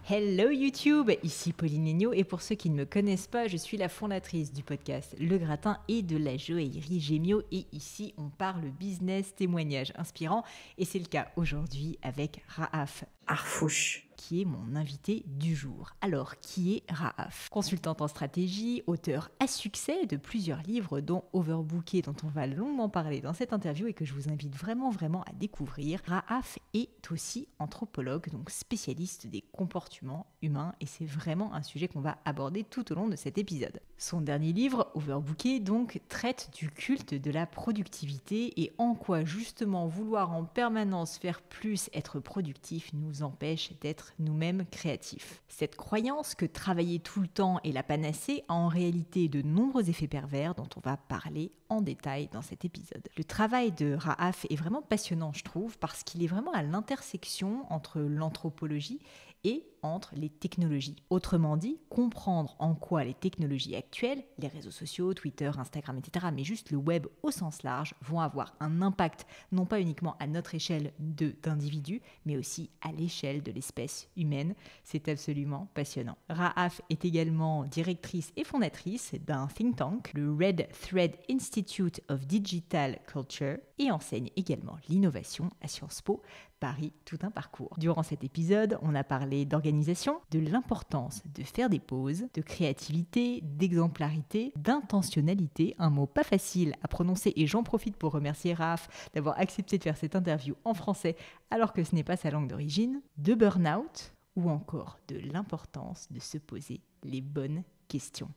Hello YouTube, ici Pauline Legnaud et pour ceux qui ne me connaissent pas, je suis la fondatrice du podcast Le Gratin et de la joaillerie Gemio et ici on parle business, témoignages inspirants et c'est le cas aujourd'hui avec Rahaf Arfouche, qui est mon invité du jour. Alors, qui est Rahaf? Consultante en stratégie, auteur à succès de plusieurs livres dont Overbooké, dont on va longuement parler dans cette interview et que je vous invite vraiment à découvrir. Rahaf est aussi anthropologue, donc spécialiste des comportements humains et c'est vraiment un sujet qu'on va aborder tout au long de cet épisode. Son dernier livre, Overbooké, donc, traite du culte de la productivité et en quoi justement vouloir en permanence faire plus, être productif, nous empêche d'être nous-mêmes créatifs. Cette croyance que travailler tout le temps est la panacée a en réalité de nombreux effets pervers dont on va parler en détail dans cet épisode. Le travail de Rahaf est vraiment passionnant, je trouve, parce qu'il est vraiment à l'intersection entre l'anthropologie et entre les technologies. Autrement dit, comprendre en quoi les technologies actuelles, les réseaux sociaux, Twitter, Instagram, etc., mais juste le web au sens large, vont avoir un impact non pas uniquement à notre échelle d'individus, mais aussi à l'échelle de l'espèce humaine. C'est absolument passionnant. Rahaf est également directrice et fondatrice d'un think tank, le Red Thread Institute of Digital Culture, et enseigne également l'innovation à Sciences Po Paris, tout un parcours. Durant cet épisode, on a parlé d'organisation, de l'importance de faire des pauses, de créativité, d'exemplarité, d'intentionnalité, un mot pas facile à prononcer et j'en profite pour remercier Rahaf d'avoir accepté de faire cette interview en français alors que ce n'est pas sa langue d'origine, de burn-out ou encore de l'importance de se poser les bonnes questions.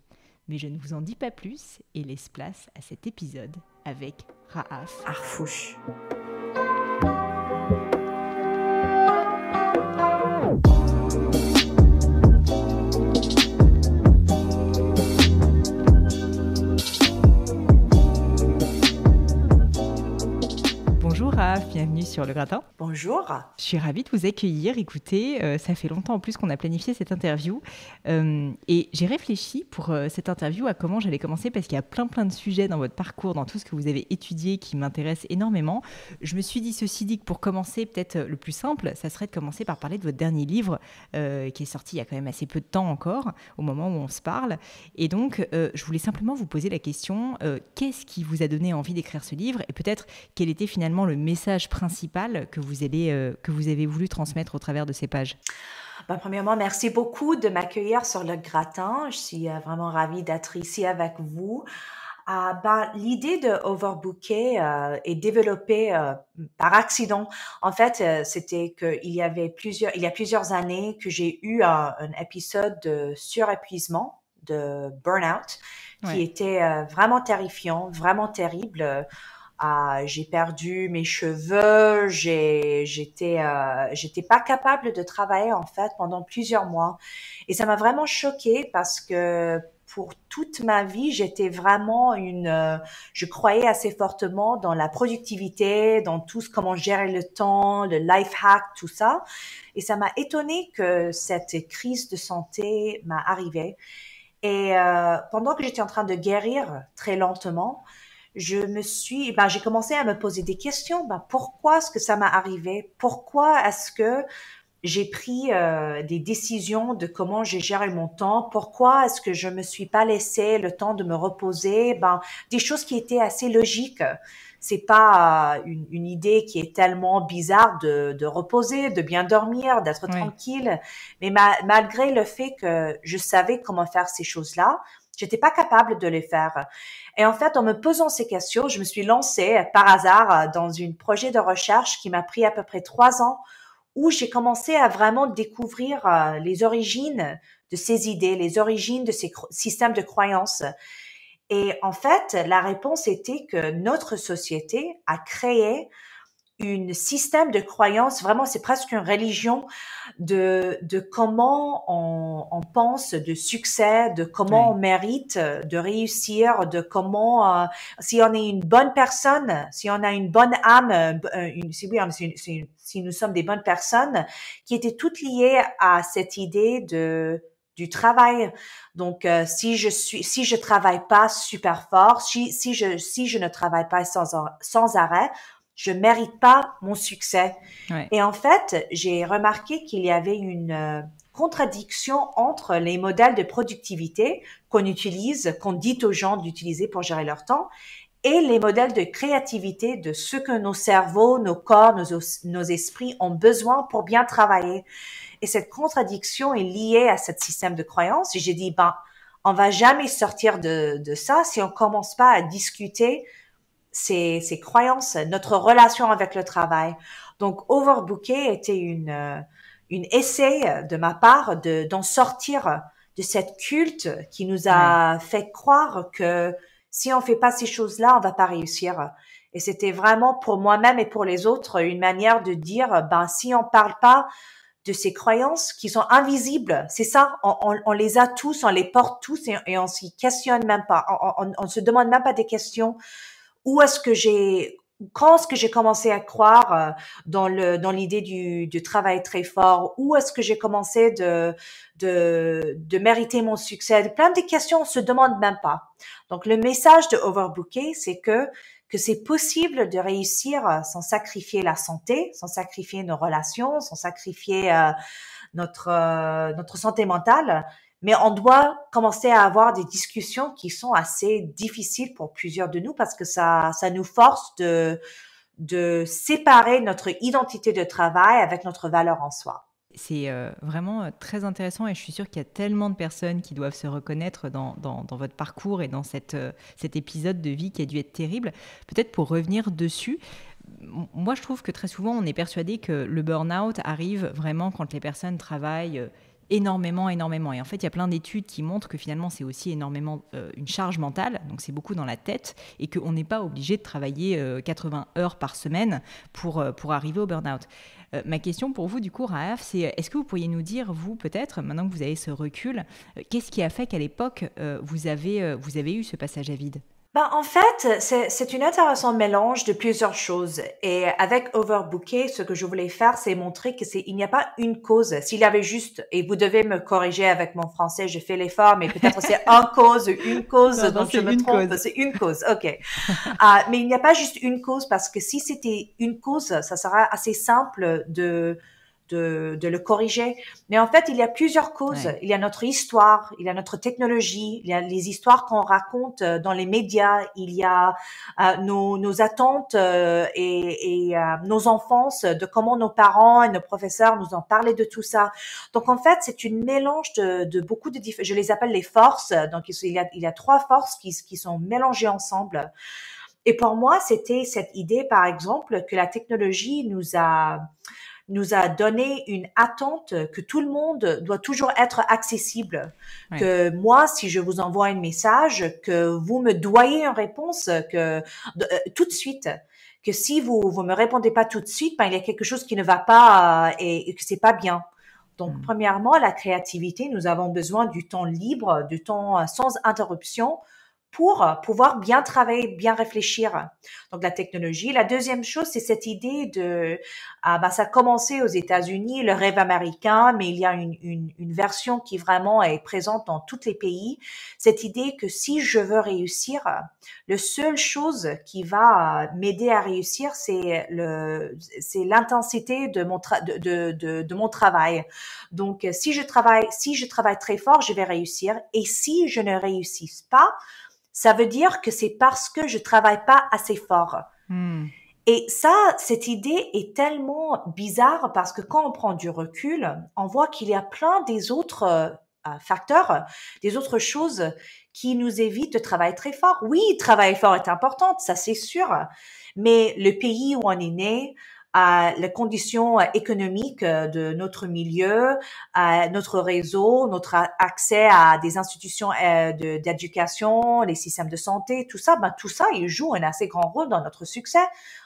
Mais je ne vous en dis pas plus et laisse place à cet épisode avec Rahaf Arfouche. Bonjour Rahaf, bienvenue sur Le Gratin. Bonjour. Je suis ravie de vous accueillir. Écoutez, ça fait longtemps en plus qu'on a planifié cette interview et j'ai réfléchi pour cette interview à comment j'allais commencer parce qu'il y a plein de sujets dans votre parcours, dans tout ce que vous avez étudié qui m'intéressent énormément. Je me suis dit ceci dit que pour commencer, peut-être le plus simple, ça serait de commencer par parler de votre dernier livre qui est sorti il y a quand même assez peu de temps encore, au moment où on se parle. Et donc, je voulais simplement vous poser la question, qu'est-ce qui vous a donné envie d'écrire ce livre et peut-être quel était finalement le message principal que vous avez voulu transmettre au travers de ces pages? Premièrement, merci beaucoup de m'accueillir sur Le Gratin. Je suis vraiment ravie d'être ici avec vous. L'idée de Overbooké est développée par accident. En fait, c'était il y a plusieurs années que j'ai eu un épisode de surépuisement, de burn-out, qui était vraiment terrifiant, vraiment terrible. J'ai perdu mes cheveux, j'étais pas capable de travailler en fait pendant plusieurs mois et ça m'a vraiment choquée parce que pour toute ma vie, j'étais vraiment je croyais assez fortement dans la productivité, dans tout comment gérer le temps, le life hack, tout ça. Et ça m'a étonnée que cette crise de santé m'a arrivée. Et pendant que j'étais en train de guérir très lentement, j'ai commencé à me poser des questions. Pourquoi est-ce que ça m'est arrivé? Pourquoi est-ce que j'ai pris des décisions de comment j'ai géré mon temps? Pourquoi est-ce que je me suis pas laissé le temps de me reposer? Des choses qui étaient assez logiques. C'est pas une idée qui est tellement bizarre de reposer, de bien dormir, d'être tranquille. Mais malgré le fait que je savais comment faire ces choses-là, j'étais pas capable de les faire. Et en fait, en me posant ces questions, je me suis lancée par hasard dans un projet de recherche qui m'a pris à peu près 3 ans, où j'ai commencé à vraiment découvrir les origines de ces idées, les origines de ces systèmes de croyances. Et en fait, la réponse était que notre société a créé un système de croyances, vraiment c'est presque une religion de comment on pense de succès, de comment on mérite de réussir, de comment si on est une bonne personne, si on a une bonne âme, si nous sommes des bonnes personnes, qui étaient toutes liées à cette idée du travail. Donc si je travaille pas super fort, si je ne travaille pas sans arrêt, je mérite pas mon succès. Et en fait, j'ai remarqué qu'il y avait une contradiction entre les modèles de productivité qu'on utilise, qu'on dit aux gens d'utiliser pour gérer leur temps, et les modèles de créativité de ce que nos cerveaux, nos corps, nos esprits ont besoin pour bien travailler. Et cette contradiction est liée à ce système de croyance. Et j'ai dit, on va jamais sortir de ça si on commence pas à discuter ces croyances, notre relation avec le travail. Donc, Overbooker était une essai de ma part d'en sortir de cette culte qui nous a fait croire que si on fait pas ces choses-là, on va pas réussir. Et c'était vraiment pour moi-même et pour les autres une manière de dire, si on parle pas de ces croyances qui sont invisibles, c'est ça, on les a tous, on les porte tous et on s'y questionne même pas, on se demande même pas des questions. Quand est-ce que j'ai commencé à croire dans l'idée du travail très fort? Où est-ce que j'ai commencé de mériter mon succès? Plein de questions, on se demande même pas. Donc, le message de Overbooker, c'est que c'est possible de réussir sans sacrifier la santé, sans sacrifier nos relations, sans sacrifier notre santé mentale. Mais on doit commencer à avoir des discussions qui sont assez difficiles pour plusieurs de nous parce que ça nous force de séparer notre identité de travail avec notre valeur en soi. C'est vraiment très intéressant et je suis sûre qu'il y a tellement de personnes qui doivent se reconnaître dans votre parcours et dans cet épisode de vie qui a dû être terrible. Peut-être pour revenir dessus, moi je trouve que très souvent on est persuadé que le burn-out arrive vraiment quand les personnes travaillent énormément. Et en fait, il y a plein d'études qui montrent que finalement, c'est aussi énormément une charge mentale, donc c'est beaucoup dans la tête, et qu'on n'est pas obligé de travailler 80 heures par semaine pour arriver au burn-out. Ma question pour vous, du coup, Rahaf, c'est est-ce que vous pourriez nous dire, vous, peut-être, maintenant que vous avez ce recul, qu'est-ce qui a fait qu'à l'époque, vous avez eu ce passage à vide ? En fait, c'est un intéressant mélange de plusieurs choses. Et avec Overbooker, ce que je voulais faire, c'est montrer que il n'y a pas une cause. S'il y avait juste, et vous devez me corriger avec mon français, je fais l'effort, mais peut-être c'est une cause non, dont je me trompe. C'est une cause, ok. Mais il n'y a pas juste une cause parce que si c'était une cause, ça sera assez simple de le corriger. Mais en fait, il y a plusieurs causes. Ouais. Il y a notre histoire, il y a notre technologie, il y a les histoires qu'on raconte dans les médias, il y a nos attentes et nos enfances, de comment nos parents et nos professeurs nous ont parlé de tout ça. Donc en fait, c'est une mélange de beaucoup de différents. Je les appelle les forces. Donc il y a trois forces qui sont mélangées ensemble. Et pour moi, c'était cette idée, par exemple, que la technologie nous a donné une attente que tout le monde doit toujours être accessible. Ouais. Que moi, si je vous envoie un message, que vous me doyez une réponse tout de suite. Que si vous me répondez pas tout de suite, il y a quelque chose qui ne va pas et que c'est pas bien. Donc, premièrement, la créativité, nous avons besoin du temps libre, du temps sans interruption pour pouvoir bien travailler, bien réfléchir. Donc, la technologie. La deuxième chose, c'est cette idée ça a commencé aux États-Unis, le rêve américain, mais il y a une version qui vraiment est présente dans tous les pays. Cette idée que si je veux réussir, la seule chose qui va m'aider à réussir, c'est l'intensité de mon travail. Donc, si je travaille très fort, je vais réussir. Et si je ne réussis pas, ça veut dire que c'est parce que je travaille pas assez fort. Et ça, cette idée est tellement bizarre parce que quand on prend du recul, on voit qu'il y a plein des autres facteurs, des autres choses qui nous évitent de travailler très fort. Oui, travailler fort est important, ça c'est sûr, mais le pays où on est né, les conditions économiques de notre milieu, notre réseau, notre accès à des institutions d'éducation, les systèmes de santé, tout ça, il joue un assez grand rôle dans notre succès.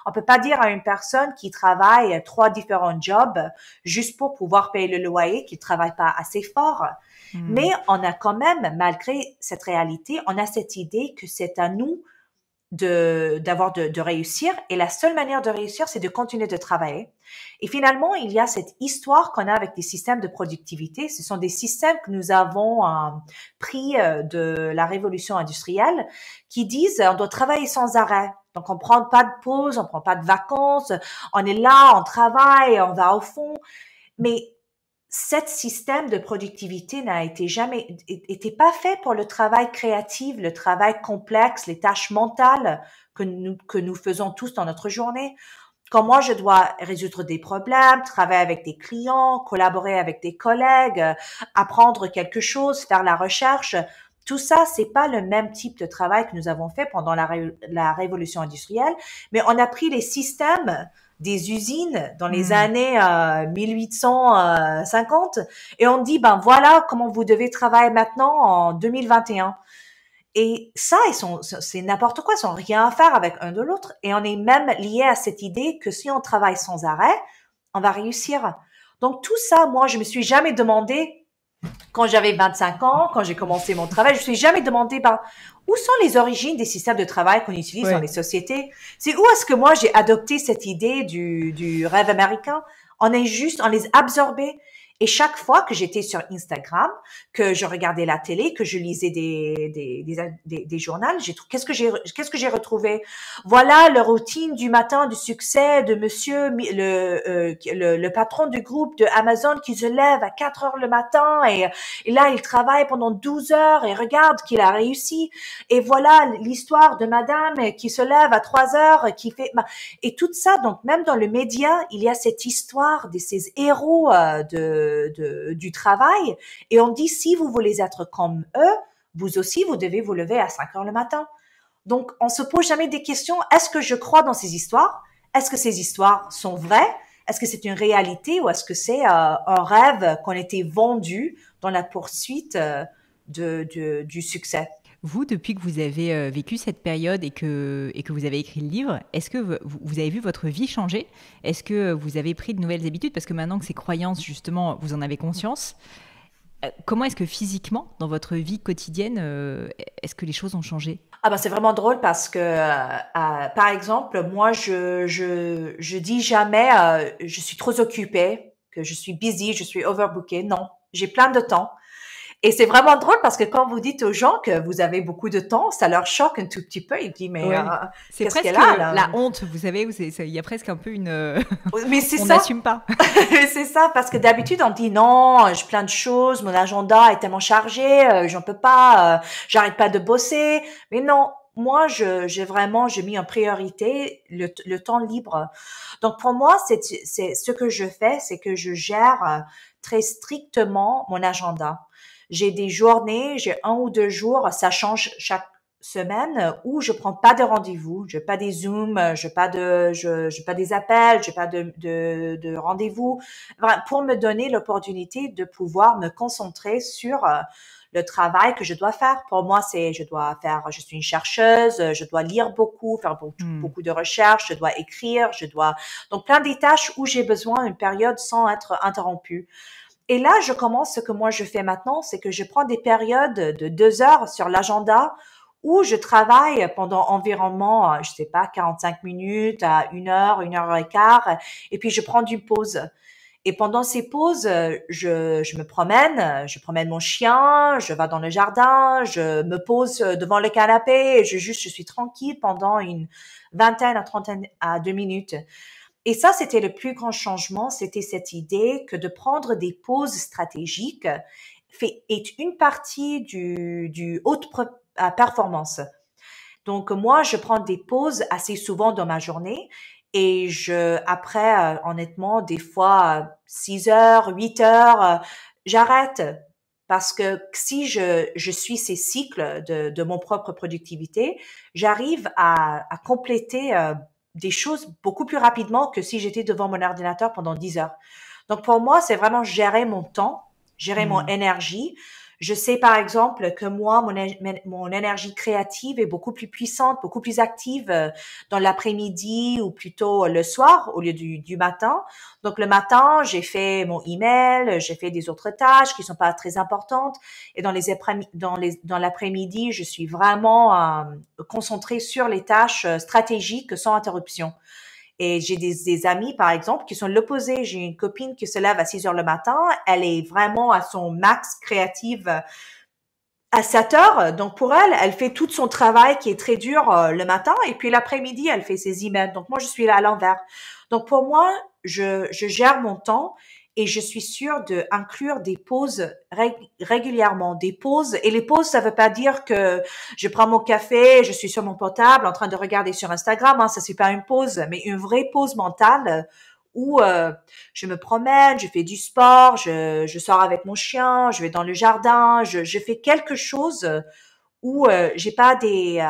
On peut pas dire à une personne qui travaille 3 différents jobs juste pour pouvoir payer le loyer qu'il travaille pas assez fort. Mais on a quand même, malgré cette réalité, on a cette idée que c'est à nous de réussir, et la seule manière de réussir, c'est de continuer de travailler. Et finalement, il y a cette histoire qu'on a avec des systèmes de productivité. Ce sont des systèmes que nous avons pris de la révolution industrielle qui disent on doit travailler sans arrêt. Donc, on prend pas de pause, on prend pas de vacances, on est là, on travaille, on va au fond. Mais cet système de productivité était pas fait pour le travail créatif, le travail complexe, les tâches mentales que nous faisons tous dans notre journée. Quand moi, je dois résoudre des problèmes, travailler avec des clients, collaborer avec des collègues, apprendre quelque chose, faire la recherche, tout ça, c'est pas le même type de travail que nous avons fait pendant la révolution industrielle, mais on a pris les systèmes des usines dans les années 1850 et on dit, ben voilà comment vous devez travailler maintenant en 2021. Et ça, c'est n'importe quoi, ils n'ont rien à faire avec un de l'autre. Et on est même lié à cette idée que si on travaille sans arrêt, on va réussir. Donc tout ça, moi, je me suis jamais demandé, quand j'avais 25 ans, quand j'ai commencé mon travail, je me suis jamais demandé, ben, où sont les origines des systèmes de travail qu'on utilise dans les sociétés? C'est où est-ce que moi j'ai adopté cette idée du rêve américain? On les absorbait. Et chaque fois que j'étais sur Instagram, que je regardais la télé, que je lisais des journaux, qu'est-ce que j'ai retrouvé? Voilà le routine du matin du succès de monsieur, le patron du groupe de Amazon qui se lève à 4 heures le matin et là, il travaille pendant 12 heures et regarde qu'il a réussi. Et voilà l'histoire de madame qui se lève à 3 heures, et tout ça. Donc, même dans le média, il y a cette histoire de ces héros, du travail, et on dit si vous voulez être comme eux, vous aussi vous devez vous lever à 5 heures le matin. Donc on se pose jamais des questions. Est-ce que je crois dans ces histoires? Est-ce que ces histoires sont vraies? Est-ce que c'est une réalité ou est-ce que c'est un rêve qu'on était vendu dans la poursuite du succès? Vous, depuis que vous avez vécu cette période et que vous avez écrit le livre, est-ce que vous avez vu votre vie changer? Est-ce que vous avez pris de nouvelles habitudes? Parce que maintenant que ces croyances, justement, vous en avez conscience, comment est-ce que physiquement, dans votre vie quotidienne, est-ce que les choses ont changé? Ah ben c'est vraiment drôle parce que, par exemple, moi, je dis jamais je suis trop occupée, que je suis busy, je suis overbookée. Non, j'ai plein de temps. Et c'est vraiment drôle parce que quand vous dites aux gens que vous avez beaucoup de temps, ça leur choque un tout petit peu. Ils disent, mais c'est qu'est-ce presque qu'elle a, là? La honte, vous savez, il y a presque un peu une... Mais c'est on ça. n'assume pas. C'est ça, parce que d'habitude, on dit non, j'ai plein de choses, mon agenda est tellement chargé, j'en peux pas, j'arrête pas de bosser. Mais non, moi, j'ai mis en priorité le temps libre. Donc, pour moi, c'est ce que je fais, c'est que je gère très strictement mon agenda. J'ai des journées, j'ai 1 ou 2 jours, ça change chaque semaine où je prends pas de rendez-vous, je pas des Zooms, je pas des appels, je pas de rendez-vous, pour me donner l'opportunité de pouvoir me concentrer sur le travail que je dois faire. Pour moi, je suis une chercheuse, je dois lire beaucoup, faire beaucoup de recherches, je dois écrire, donc plein des tâches où j'ai besoin d'une période sans être interrompue. Et là, ce que moi je fais maintenant, c'est que je prends des périodes de 2 heures sur l'agenda où je travaille pendant environ, je sais pas, 45 minutes à 1 heure et quart, et puis je prends une pause. Et pendant ces pauses, je me promène, je promène mon chien, je vais dans le jardin, je me pose devant le canapé, et je suis tranquille pendant une vingtaine à trentaine à 2 minutes. Et ça, c'était le plus grand changement, c'était cette idée que de prendre des pauses stratégiques est une partie du haute performance. Donc, moi, je prends des pauses assez souvent dans ma journée et après, honnêtement, des fois, 6 heures, 8 heures, j'arrête. Parce que si je suis ces cycles de mon propre productivité, j'arrive à compléter des choses beaucoup plus rapidement que si j'étais devant mon ordinateur pendant 10 heures. Donc, pour moi, c'est vraiment gérer mon temps, gérer mon énergie. Je sais, par exemple, que moi, mon énergie créative est beaucoup plus puissante, beaucoup plus active dans l'après-midi ou plutôt le soir au lieu du matin. Donc, le matin, j'ai fait mon email, j'ai fait des autres tâches qui sont pas très importantes. Et dans l'après-midi, je suis vraiment concentrée sur les tâches stratégiques sans interruption. Et j'ai des amis, par exemple, qui sont l'opposé. J'ai une copine qui se lève à 6 heures le matin. Elle est vraiment à son max créative à 7 heures. Donc, pour elle, elle fait tout son travail qui est très dur le matin. Et puis, l'après-midi, elle fait ses emails. Donc, moi, je suis là à l'envers. Donc, pour moi, je gère mon temps et je suis sûre d'inclure des pauses régulièrement, des pauses. Et les pauses, ça veut pas dire que je prends mon café, je suis sur mon portable en train de regarder sur Instagram, hein, ça c'est pas une pause, mais une vraie pause mentale où je me promène, je fais du sport, je sors avec mon chien, je vais dans le jardin, je fais quelque chose où j'ai pas des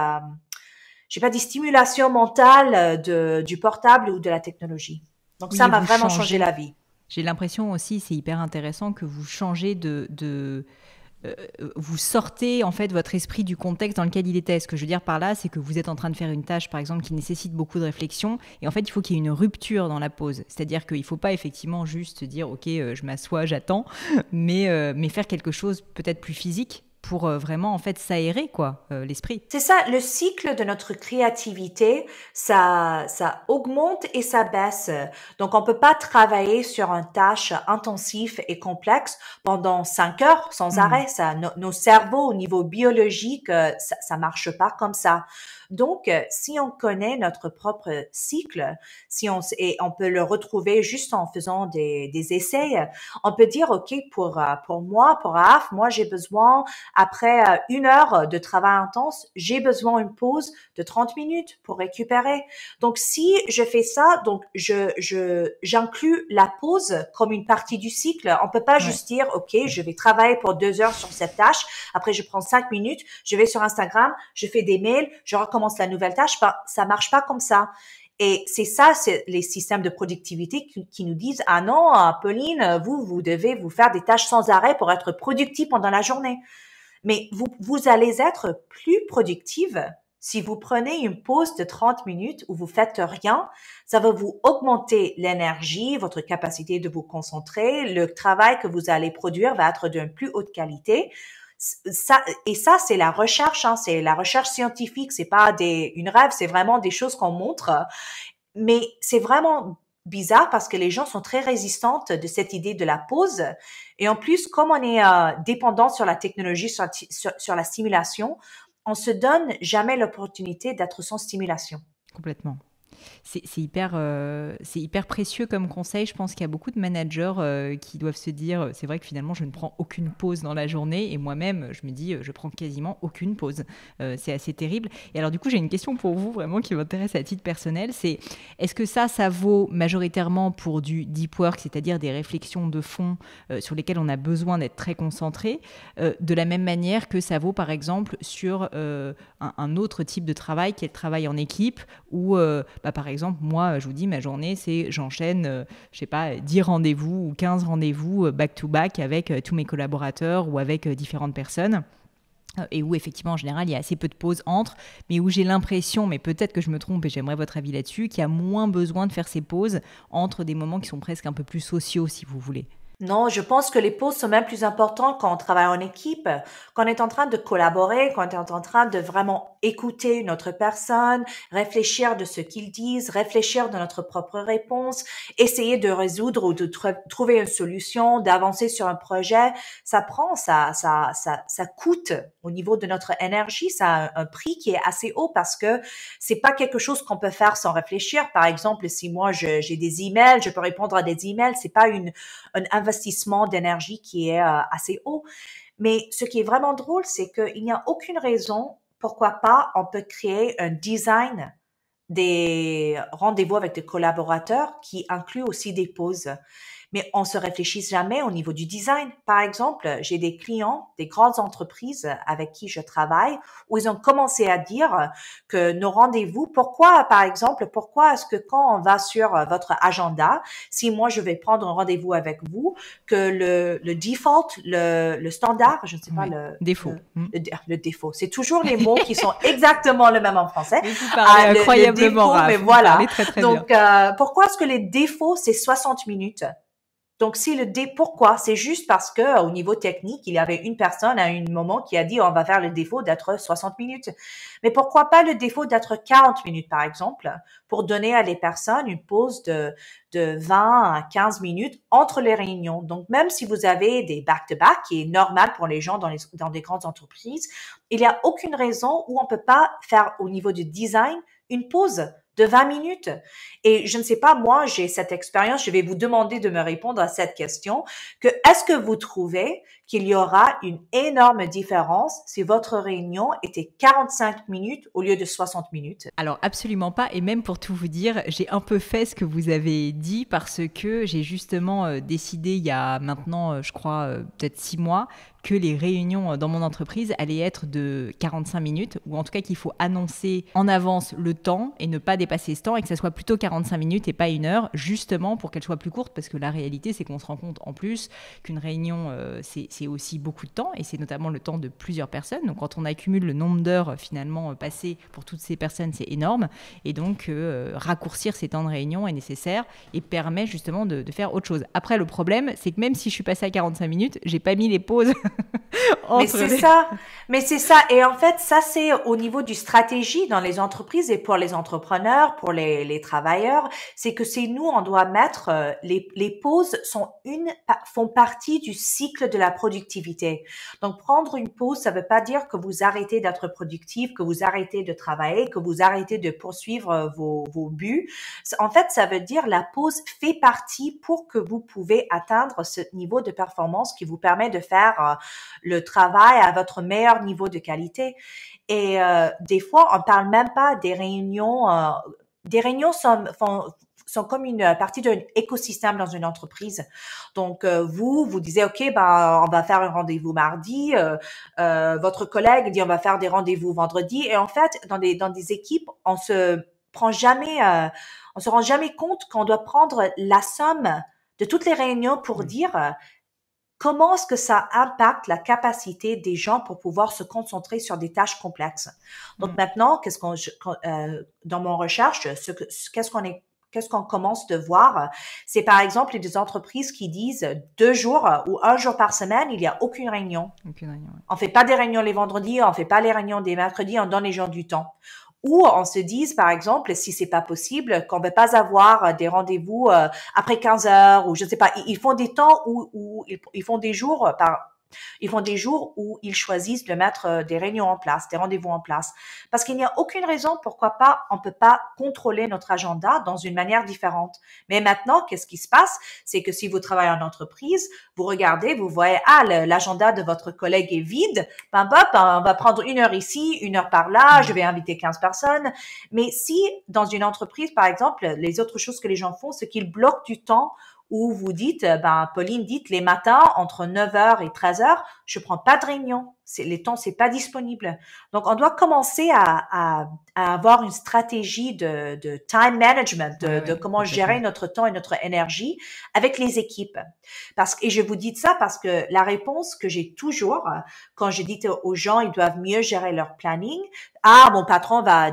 stimulations mentales du portable ou de la technologie. Donc Oui, ça et m'a vous vraiment changé la changez. vie. J'ai l'impression aussi, c'est hyper intéressant que vous changez euh, vous sortez en fait votre esprit du contexte dans lequel il était. Ce que je veux dire par là, c'est que vous êtes en train de faire une tâche, par exemple, qui nécessite beaucoup de réflexion, et en fait, il faut qu'il y ait une rupture dans la pause. C'est-à-dire qu'il ne faut pas effectivement juste dire, ok, je m'assois, j'attends, mais faire quelque chose peut-être plus physique pour vraiment en fait s'aérer quoi, l'esprit. C'est ça, le cycle de notre créativité, ça augmente et ça baisse. Donc, on peut pas travailler sur une tâche intensive et complexe pendant 5 heures sans Hmm. arrêt. Nos cerveaux au niveau biologique, ça marche pas comme ça. Donc, si on connaît notre propre cycle, et on peut le retrouver juste en faisant des essais, on peut dire, OK, pour moi, pour Raph, moi, j'ai besoin après 1 heure de travail intense, j'ai besoin d'une pause de 30 minutes pour récupérer. Donc, si je fais ça, donc j'inclus la pause comme une partie du cycle. On peut pas Ouais. juste dire, OK, je vais travailler pour 2 heures sur cette tâche. Après, je prends 5 minutes, je vais sur Instagram, je fais des mails, je recommence la nouvelle tâche. Ça marche pas comme ça. Et c'est ça, c'est les systèmes de productivité qui nous disent, ah non, Pauline, vous devez vous faire des tâches sans arrêt pour être productif pendant la journée. Mais vous allez être plus productive si vous prenez une pause de 30 minutes où vous faites rien. Ça va vous augmenter l'énergie, votre capacité de vous concentrer. Le travail que vous allez produire va être d'une plus haute qualité. Ça, c'est la recherche, hein, c'est la recherche scientifique. C'est pas une rêve, c'est vraiment des choses qu'on montre. Mais c'est vraiment bizarre parce que les gens sont très résistantes de cette idée de la pause. Et en plus, comme on est dépendant sur la technologie, sur la stimulation, on se donne jamais l'opportunité d'être sans stimulation. Complètement. C'est hyper précieux comme conseil. Je pense qu'il y a beaucoup de managers qui doivent se dire, c'est vrai que finalement, je ne prends aucune pause dans la journée. Et moi-même, je me dis, je prends quasiment aucune pause. C'est assez terrible. Et alors, du coup, j'ai une question pour vous, vraiment, qui m'intéresse à titre personnel. C'est, est-ce que ça vaut majoritairement pour du deep work, c'est-à-dire des réflexions de fond sur lesquelles on a besoin d'être très concentré, de la même manière que ça vaut, par exemple, sur un autre type de travail, qui est le travail en équipe, où, par exemple, moi, je vous dis, ma journée, c'est j'enchaîne, je sais pas, 10 rendez-vous ou 15 rendez-vous back-to-back avec tous mes collaborateurs ou avec différentes personnes. Et où effectivement en général il y a assez peu de pauses entre, mais où j'ai l'impression, mais peut-être que je me trompe et j'aimerais votre avis là-dessus, qu'il y a moins besoin de faire ces pauses entre des moments qui sont presque un peu plus sociaux si vous voulez. Non, je pense que les pauses sont même plus importantes quand on travaille en équipe, quand on est en train de collaborer, quand on est en train de vraiment écouter une autre personne, réfléchir de ce qu'ils disent, réfléchir de notre propre réponse, essayer de résoudre ou de trouver une solution, d'avancer sur un projet. Ça coûte au niveau de notre énergie, ça a un prix qui est assez haut parce que c'est pas quelque chose qu'on peut faire sans réfléchir. Par exemple, si moi j'ai des emails, je peux répondre à des emails, c'est pas un investissement d'énergie qui est assez haut. Mais ce qui est vraiment drôle, c'est qu'il n'y a aucune raison pourquoi pas on peut créer un design des rendez-vous avec des collaborateurs qui inclut aussi des pauses. Mais on se réfléchit jamais au niveau du design. Par exemple, j'ai des clients, des grandes entreprises avec qui je travaille, où ils ont commencé à dire que nos rendez-vous, par exemple, pourquoi est-ce que quand on va sur votre agenda, si moi je vais prendre un rendez-vous avec vous, que le default, le standard, je ne sais pas Oui, défaut. le défaut, c'est toujours les mots qui sont exactement le même en français. Mais vous parlez Le incroyablement, défaut, mais Raph. Vous voilà. parlez très très bien. Donc, pourquoi est-ce que les défauts, c'est 60 minutes? Donc, pourquoi? C'est juste parce que au niveau technique, il y avait une personne à un moment qui a dit on va faire le défaut d'être 60 minutes. Mais pourquoi pas le défaut d'être 40 minutes, par exemple, pour donner à les personnes une pause de 20 à 15 minutes entre les réunions. Donc, même si vous avez des back-to-back, qui est normal pour les gens dans des grandes entreprises, il n'y a aucune raison où on peut pas faire au niveau du design une pause de 20 minutes? Et je ne sais pas, moi, j'ai cette expérience, je vais vous demander de me répondre à cette question, que est-ce que vous trouvez qu'il y aura une énorme différence si votre réunion était 45 minutes au lieu de 60 minutes? Alors absolument pas, et même pour tout vous dire, j'ai un peu fait ce que vous avez dit parce que j'ai justement décidé il y a maintenant, je crois, peut-être 6 mois, que les réunions dans mon entreprise allaient être de 45 minutes, ou en tout cas qu'il faut annoncer en avance le temps et ne pas dépasser ce temps, et que ça soit plutôt 45 minutes et pas 1 heure, justement pour qu'elle soit plus courte, parce que la réalité c'est qu'on se rend compte en plus qu'une réunion c'est aussi beaucoup de temps, et c'est notamment le temps de plusieurs personnes. Donc quand on accumule le nombre d'heures finalement passées pour toutes ces personnes, c'est énorme, et donc raccourcir ces temps de réunion est nécessaire et permet justement de faire autre chose. Après, le problème c'est que même si je suis passée à 45 minutes, j'ai pas mis les pauses Mais c'est ça, mais c'est ça. Et en fait, ça, c'est au niveau du stratégie dans les entreprises et pour les entrepreneurs, pour les travailleurs, c'est que c'est nous, on doit mettre, les pauses font partie du cycle de la productivité. Donc, prendre une pause, ça veut pas dire que vous arrêtez d'être productif, que vous arrêtez de travailler, que vous arrêtez de poursuivre vos buts. En fait, ça veut dire la pause fait partie pour que vous pouvez atteindre ce niveau de performance qui vous permet de faire le travail à votre meilleur niveau de qualité. Et des fois, on parle même pas des réunions. Des réunions sont comme une partie d'un écosystème dans une entreprise. Donc, vous disiez, OK, ben, on va faire un rendez-vous mardi. Votre collègue dit, on va faire des rendez-vous vendredi. Et en fait, dans des équipes, on se rend jamais compte qu'on doit prendre la somme de toutes les réunions pour dire comment est-ce que ça impacte la capacité des gens pour pouvoir se concentrer sur des tâches complexes. Donc maintenant, dans mon recherche, qu'est-ce qu'on commence de voir, c'est par exemple des entreprises qui disent 2 jours ou 1 jour par semaine, il n'y a aucune réunion. Aucune réunion, ouais. On fait pas des réunions les vendredis, on fait pas les réunions des mercredis, on donne les gens du temps. Ou on se dise, par exemple, si c'est pas possible, qu'on ne veut pas avoir des rendez-vous après 15 heures, ou je ne sais pas, ils font des temps où ils font des jours ils font des jours où ils choisissent de mettre des réunions en place, des rendez-vous en place. Parce qu'il n'y a aucune raison pourquoi pas, on peut pas contrôler notre agenda dans une manière différente. Mais maintenant, qu'est-ce qui se passe? C'est que si vous travaillez en entreprise, vous regardez, vous voyez, l'agenda de votre collègue est vide, on va prendre 1 heure ici, 1 heure par là, je vais inviter 15 personnes. Mais si, dans une entreprise, par exemple, les autres choses que les gens font, c'est qu'ils bloquent du temps où vous dites, Pauline dit, les matins, entre 9 heures et 13 heures, je prends pas de réunion. Les temps, c'est pas disponible. Donc, on doit commencer à avoir une stratégie de time management, de comment gérer notre temps et notre énergie avec les équipes. Et je vous dis ça parce que la réponse que j'ai toujours, quand je dis aux gens, ils doivent mieux gérer leur planning. Mon patron va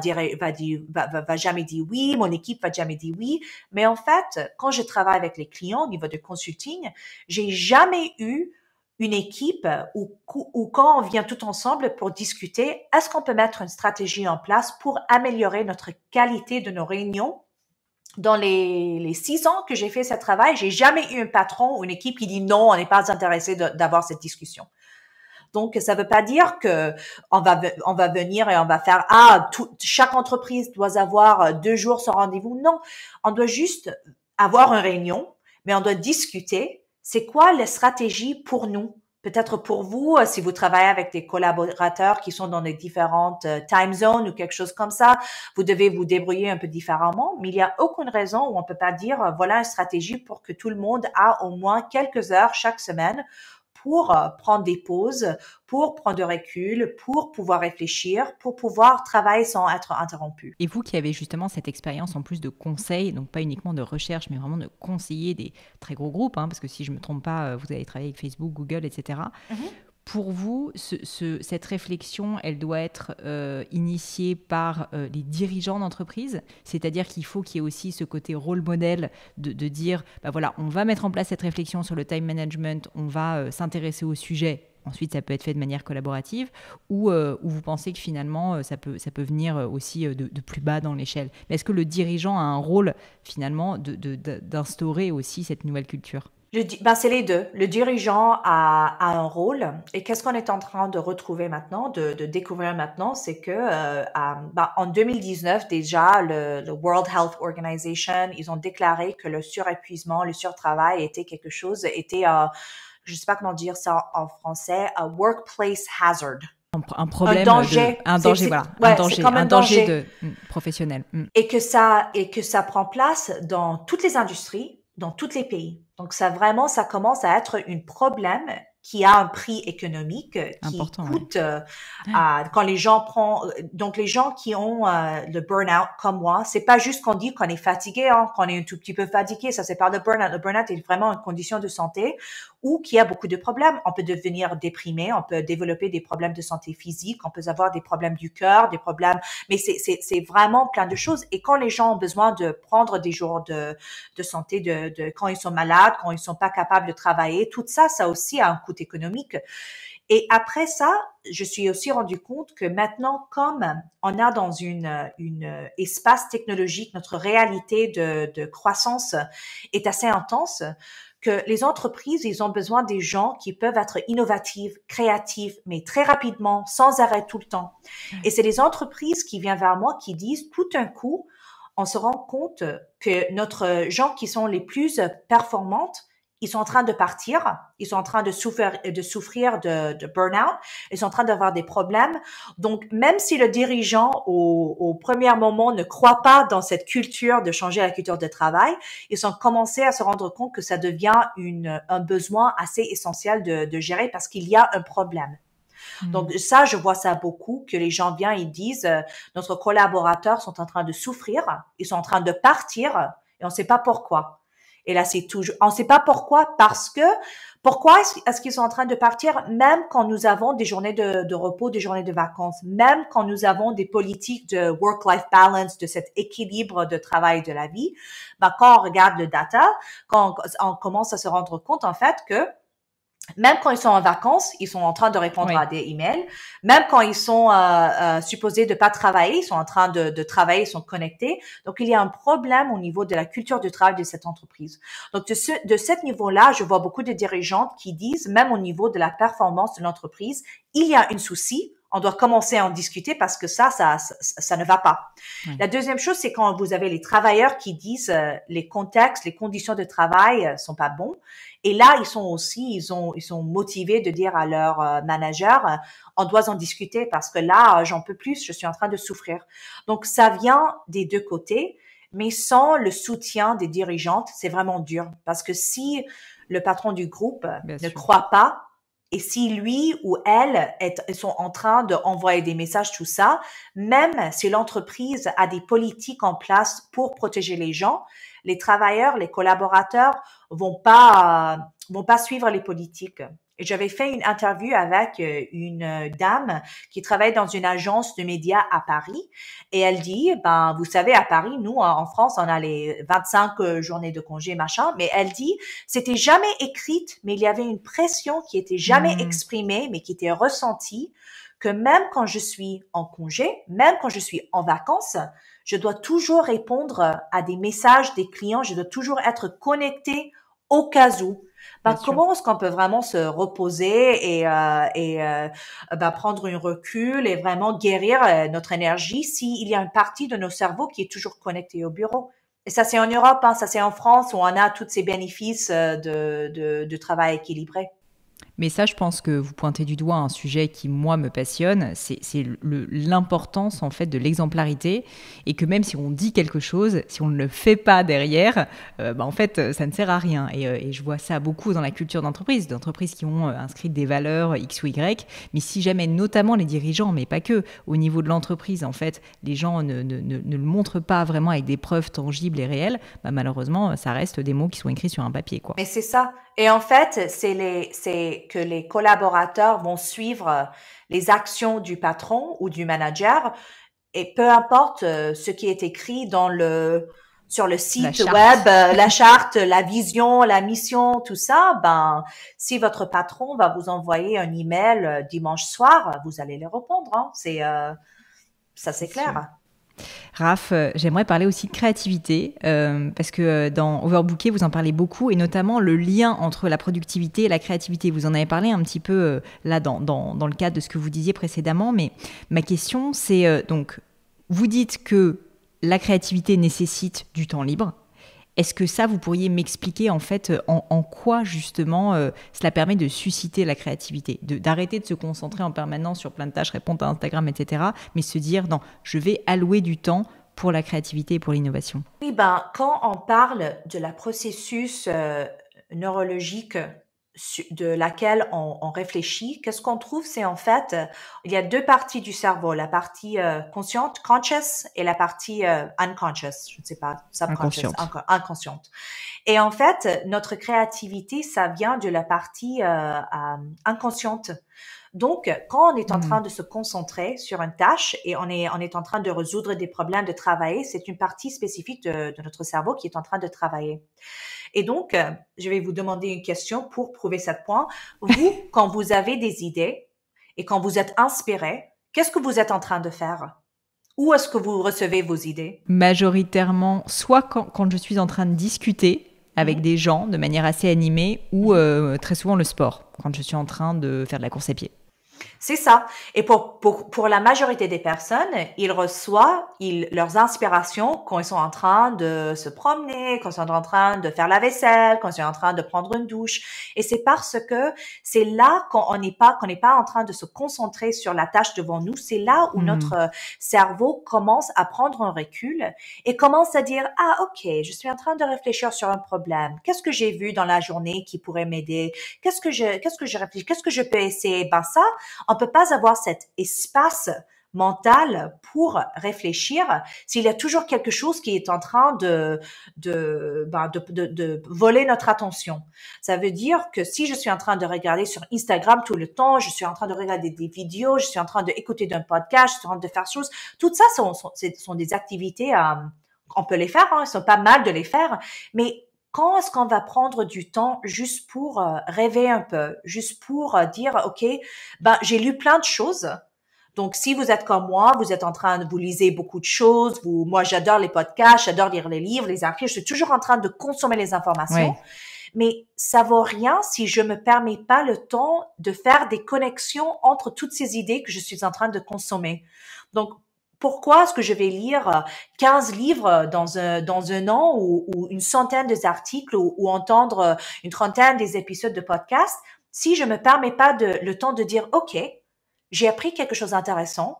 jamais dire oui, mon équipe va jamais dire oui. Mais en fait, quand je travaille avec les clients au niveau de consulting, j'ai jamais eu une équipe où quand on vient tout ensemble pour discuter, est-ce qu'on peut mettre une stratégie en place pour améliorer notre qualité de nos réunions? Dans les 6 ans que j'ai fait ce travail, j'ai jamais eu un patron ou une équipe qui dit non, on n'est pas intéressé d'avoir cette discussion. Donc, ça veut pas dire que on va venir et on va faire, chaque entreprise doit avoir 2 jours sans rendez-vous. Non. On doit juste avoir une réunion, mais on doit discuter. C'est quoi la stratégie pour nous? Peut-être pour vous, si vous travaillez avec des collaborateurs qui sont dans des différentes time zones ou quelque chose comme ça, vous devez vous débrouiller un peu différemment, mais il n'y a aucune raison où on peut pas dire, voilà une stratégie pour que tout le monde a au moins quelques heures chaque semaine pour prendre des pauses, pour prendre du recul, pour pouvoir réfléchir, pour pouvoir travailler sans être interrompu. Et vous qui avez justement cette expérience en plus de conseil, donc pas uniquement de recherche, mais vraiment de conseiller des très gros groupes, parce que si je ne me trompe pas, vous avez travaillé avec Facebook, Google, etc. Pour vous, cette réflexion, elle doit être initiée par les dirigeants d'entreprise, c'est-à-dire qu'il faut qu'il y ait aussi ce côté rôle modèle de dire, voilà, on va mettre en place cette réflexion sur le time management, on va s'intéresser au sujet. Ensuite, ça peut être fait de manière collaborative, ou vous pensez que finalement, ça peut venir aussi de plus bas dans l'échelle. Mais est-ce que le dirigeant a un rôle finalement d'instaurer aussi cette nouvelle culture ? C'est les deux. Le dirigeant a un rôle. Et qu'est-ce qu'on est en train de retrouver maintenant, de découvrir maintenant, c'est que en 2019 déjà, le World Health Organization, ils ont déclaré que le surépuisement, le surtravail était quelque chose, je sais pas comment dire ça en français, a workplace hazard. Un problème Un danger, voilà, c'est comme un danger professionnel. Et que ça prend place dans toutes les industries, dans tous les pays. Donc ça commence à être un problème qui a un prix économique qui important, coûte quand les gens donc les gens qui ont le burn-out comme moi, c'est pas juste qu'on dit qu'on est fatigué, hein, qu'on est un tout petit peu fatigué, ça c'est pas le burn-out. Le burn-out est vraiment une condition de santé ou qui a beaucoup de problèmes. On peut devenir déprimé, on peut développer des problèmes de santé physique, on peut avoir des problèmes du cœur, des problèmes, mais c'est vraiment plein de choses. Et quand les gens ont besoin de prendre des jours de santé, quand ils sont malades, quand ils sont pas capables de travailler, tout ça, ça aussi a un coût économique. Et après ça, je suis aussi rendu compte que maintenant, comme on a dans une espace technologique, notre réalité de croissance est assez intense, que les entreprises, ils ont besoin des gens qui peuvent être innovatifs, créatifs, mais très rapidement, sans arrêt tout le temps. Et c'est les entreprises qui viennent vers moi qui disent tout d'un coup, on se rend compte que notre gens qui sont les plus performantes, ils sont en train de partir, ils sont en train de souffrir de burn-out, ils sont en train d'avoir des problèmes. Donc, même si le dirigeant au premier moment ne croit pas dans cette culture de changer la culture de travail, ils ont commencé à se rendre compte que ça devient un besoin assez essentiel de gérer parce qu'il y a un problème. Donc ça, je vois ça beaucoup, que les gens viennent, ils disent, notre collaborateurs sont en train de souffrir, ils sont en train de partir et on ne sait pas pourquoi. Et là, c'est toujours, on ne sait pas pourquoi, pourquoi est-ce qu'ils sont en train de partir, même quand nous avons des journées de repos, des journées de vacances, même quand nous avons des politiques de work-life balance, de cet équilibre de travail et de la vie, quand on regarde le data, quand on commence à se rendre compte, en fait, que même quand ils sont en vacances, ils sont en train de répondre à des emails. Même quand ils sont supposés de pas travailler, ils sont en train de travailler, ils sont connectés. Donc, il y a un problème au niveau de la culture du travail de cette entreprise. Donc, de ce niveau-là, je vois beaucoup de dirigeantes qui disent, même au niveau de la performance de l'entreprise, il y a un souci. On doit commencer à en discuter parce que ça ne va pas. La deuxième chose, c'est quand vous avez les travailleurs qui disent les contextes, les conditions de travail sont pas bons. Et là, ils sont motivés de dire à leur manager, on doit en discuter parce que là, j'en peux plus, je suis en train de souffrir. Donc, ça vient des deux côtés, mais sans le soutien des dirigeantes, c'est vraiment dur. Parce que si le patron du groupe ne croit pas, et si lui ou elle sont en train d'envoyer des messages, tout ça, même si l'entreprise a des politiques en place pour protéger les gens, les travailleurs, les collaborateurs vont pas suivre les politiques. Et j'avais fait une interview avec une dame qui travaille dans une agence de médias à Paris. Et elle dit, vous savez, à Paris, nous, en France, on a les 25 journées de congé, machin. Mais elle dit, c'était jamais écrite, mais il y avait une pression qui était jamais exprimée, mais qui était ressentie, que même quand je suis en congé, même quand je suis en vacances, je dois toujours répondre à des messages des clients, je dois toujours être connectée au cas où. Comment est-ce qu'on peut vraiment se reposer et prendre un recul et vraiment guérir notre énergie s'il y a une partie de nos cerveaux qui est toujours connectée au bureau? Et ça, c'est en Europe, hein, ça, c'est en France où on a tous ces bénéfices de travail équilibré. Mais ça, je pense que vous pointez du doigt un sujet qui, moi, me passionne, c'est l'importance, en fait, de l'exemplarité, et que même si on dit quelque chose, si on ne le fait pas derrière, en fait, ça ne sert à rien. Et je vois ça beaucoup dans la culture d'entreprises qui ont inscrit des valeurs X ou Y, mais si jamais, notamment les dirigeants, mais pas que, au niveau de l'entreprise, en fait, les gens ne le montrent pas vraiment avec des preuves tangibles et réelles, malheureusement, ça reste des mots qui sont écrits sur un papier, quoi. Mais c'est ça. Et en fait, c'est que les collaborateurs vont suivre les actions du patron ou du manager et peu importe ce qui est écrit sur le site web, la charte, la vision, la mission, tout ça, si votre patron va vous envoyer un email dimanche soir, vous allez le répondre, hein. Ça, c'est clair. Raph, j'aimerais parler aussi de créativité, parce que dans Overbooké, vous en parlez beaucoup, et notamment le lien entre la productivité et la créativité. Vous en avez parlé un petit peu là dans le cadre de ce que vous disiez précédemment, mais ma question, c'est donc, vous dites que la créativité nécessite du temps libre. Est-ce que ça, vous pourriez m'expliquer en fait en quoi justement cela permet de susciter la créativité, d'arrêter de se concentrer en permanence sur plein de tâches, répondre à Instagram, etc., mais se dire non, je vais allouer du temps pour la créativité et pour l'innovation? Oui, ben, quand on parle de la processus neurologique de laquelle on réfléchit, qu'est-ce qu'on trouve? C'est en fait, il y a deux parties du cerveau, la partie consciente, conscious, et la partie unconscious, je ne sais pas, subconscious, Inconsciente. inconsciente. Et en fait, notre créativité, ça vient de la partie inconsciente. Donc, quand on est en train de se concentrer sur une tâche et on est en train de résoudre des problèmes, de travailler, c'est une partie spécifique de notre cerveau qui est en train de travailler. Et donc, je vais vous demander une question pour prouver ce point. Vous, quand vous avez des idées et quand vous êtes inspiré, qu'est-ce que vous êtes en train de faire? Où est-ce que vous recevez vos idées? Majoritairement, soit quand je suis en train de discuter avec des gens de manière assez animée, ou très souvent le sport, quand je suis en train de faire de la course à pied. C'est ça. Et pour la majorité des personnes, ils reçoivent leurs inspirations quand ils sont en train de se promener, quand ils sont en train de faire la vaisselle, quand ils sont en train de prendre une douche. Et c'est parce que c'est là qu'on n'est pas en train de se concentrer sur la tâche devant nous. C'est là où notre cerveau commence à prendre un recul et commence à dire, ah, ok, je suis en train de réfléchir sur un problème. Qu'est-ce que j'ai vu dans la journée qui pourrait m'aider? Qu'est-ce que je réfléchis? Qu'est-ce que je peux essayer? Ben ça, on peut pas avoir cet espace mental pour réfléchir s'il y a toujours quelque chose qui est en train de voler notre attention. Ça veut dire que si je suis en train de regarder sur Instagram tout le temps, je suis en train de regarder des vidéos, je suis en train d'écouter d'un podcast, je suis en train de faire choses, tout ça sont des activités, on peut les faire, ils sont pas mal de les faire, mais quand est-ce qu'on va prendre du temps juste pour rêver un peu, juste pour dire, OK, ben, j'ai lu plein de choses. Donc, si vous êtes comme moi, vous êtes en train de, vous lisez beaucoup de choses, moi, j'adore les podcasts, j'adore lire les livres, les articles, je suis toujours en train de consommer les informations. Ouais. Mais ça vaut rien si je me permets pas le temps de faire des connexions entre toutes ces idées que je suis en train de consommer. Donc, pourquoi est-ce que je vais lire 15 livres dans un an ou une centaine d'articles ou entendre une trentaine des épisodes de podcast si je me permets pas le temps de dire, OK, j'ai appris quelque chose d'intéressant.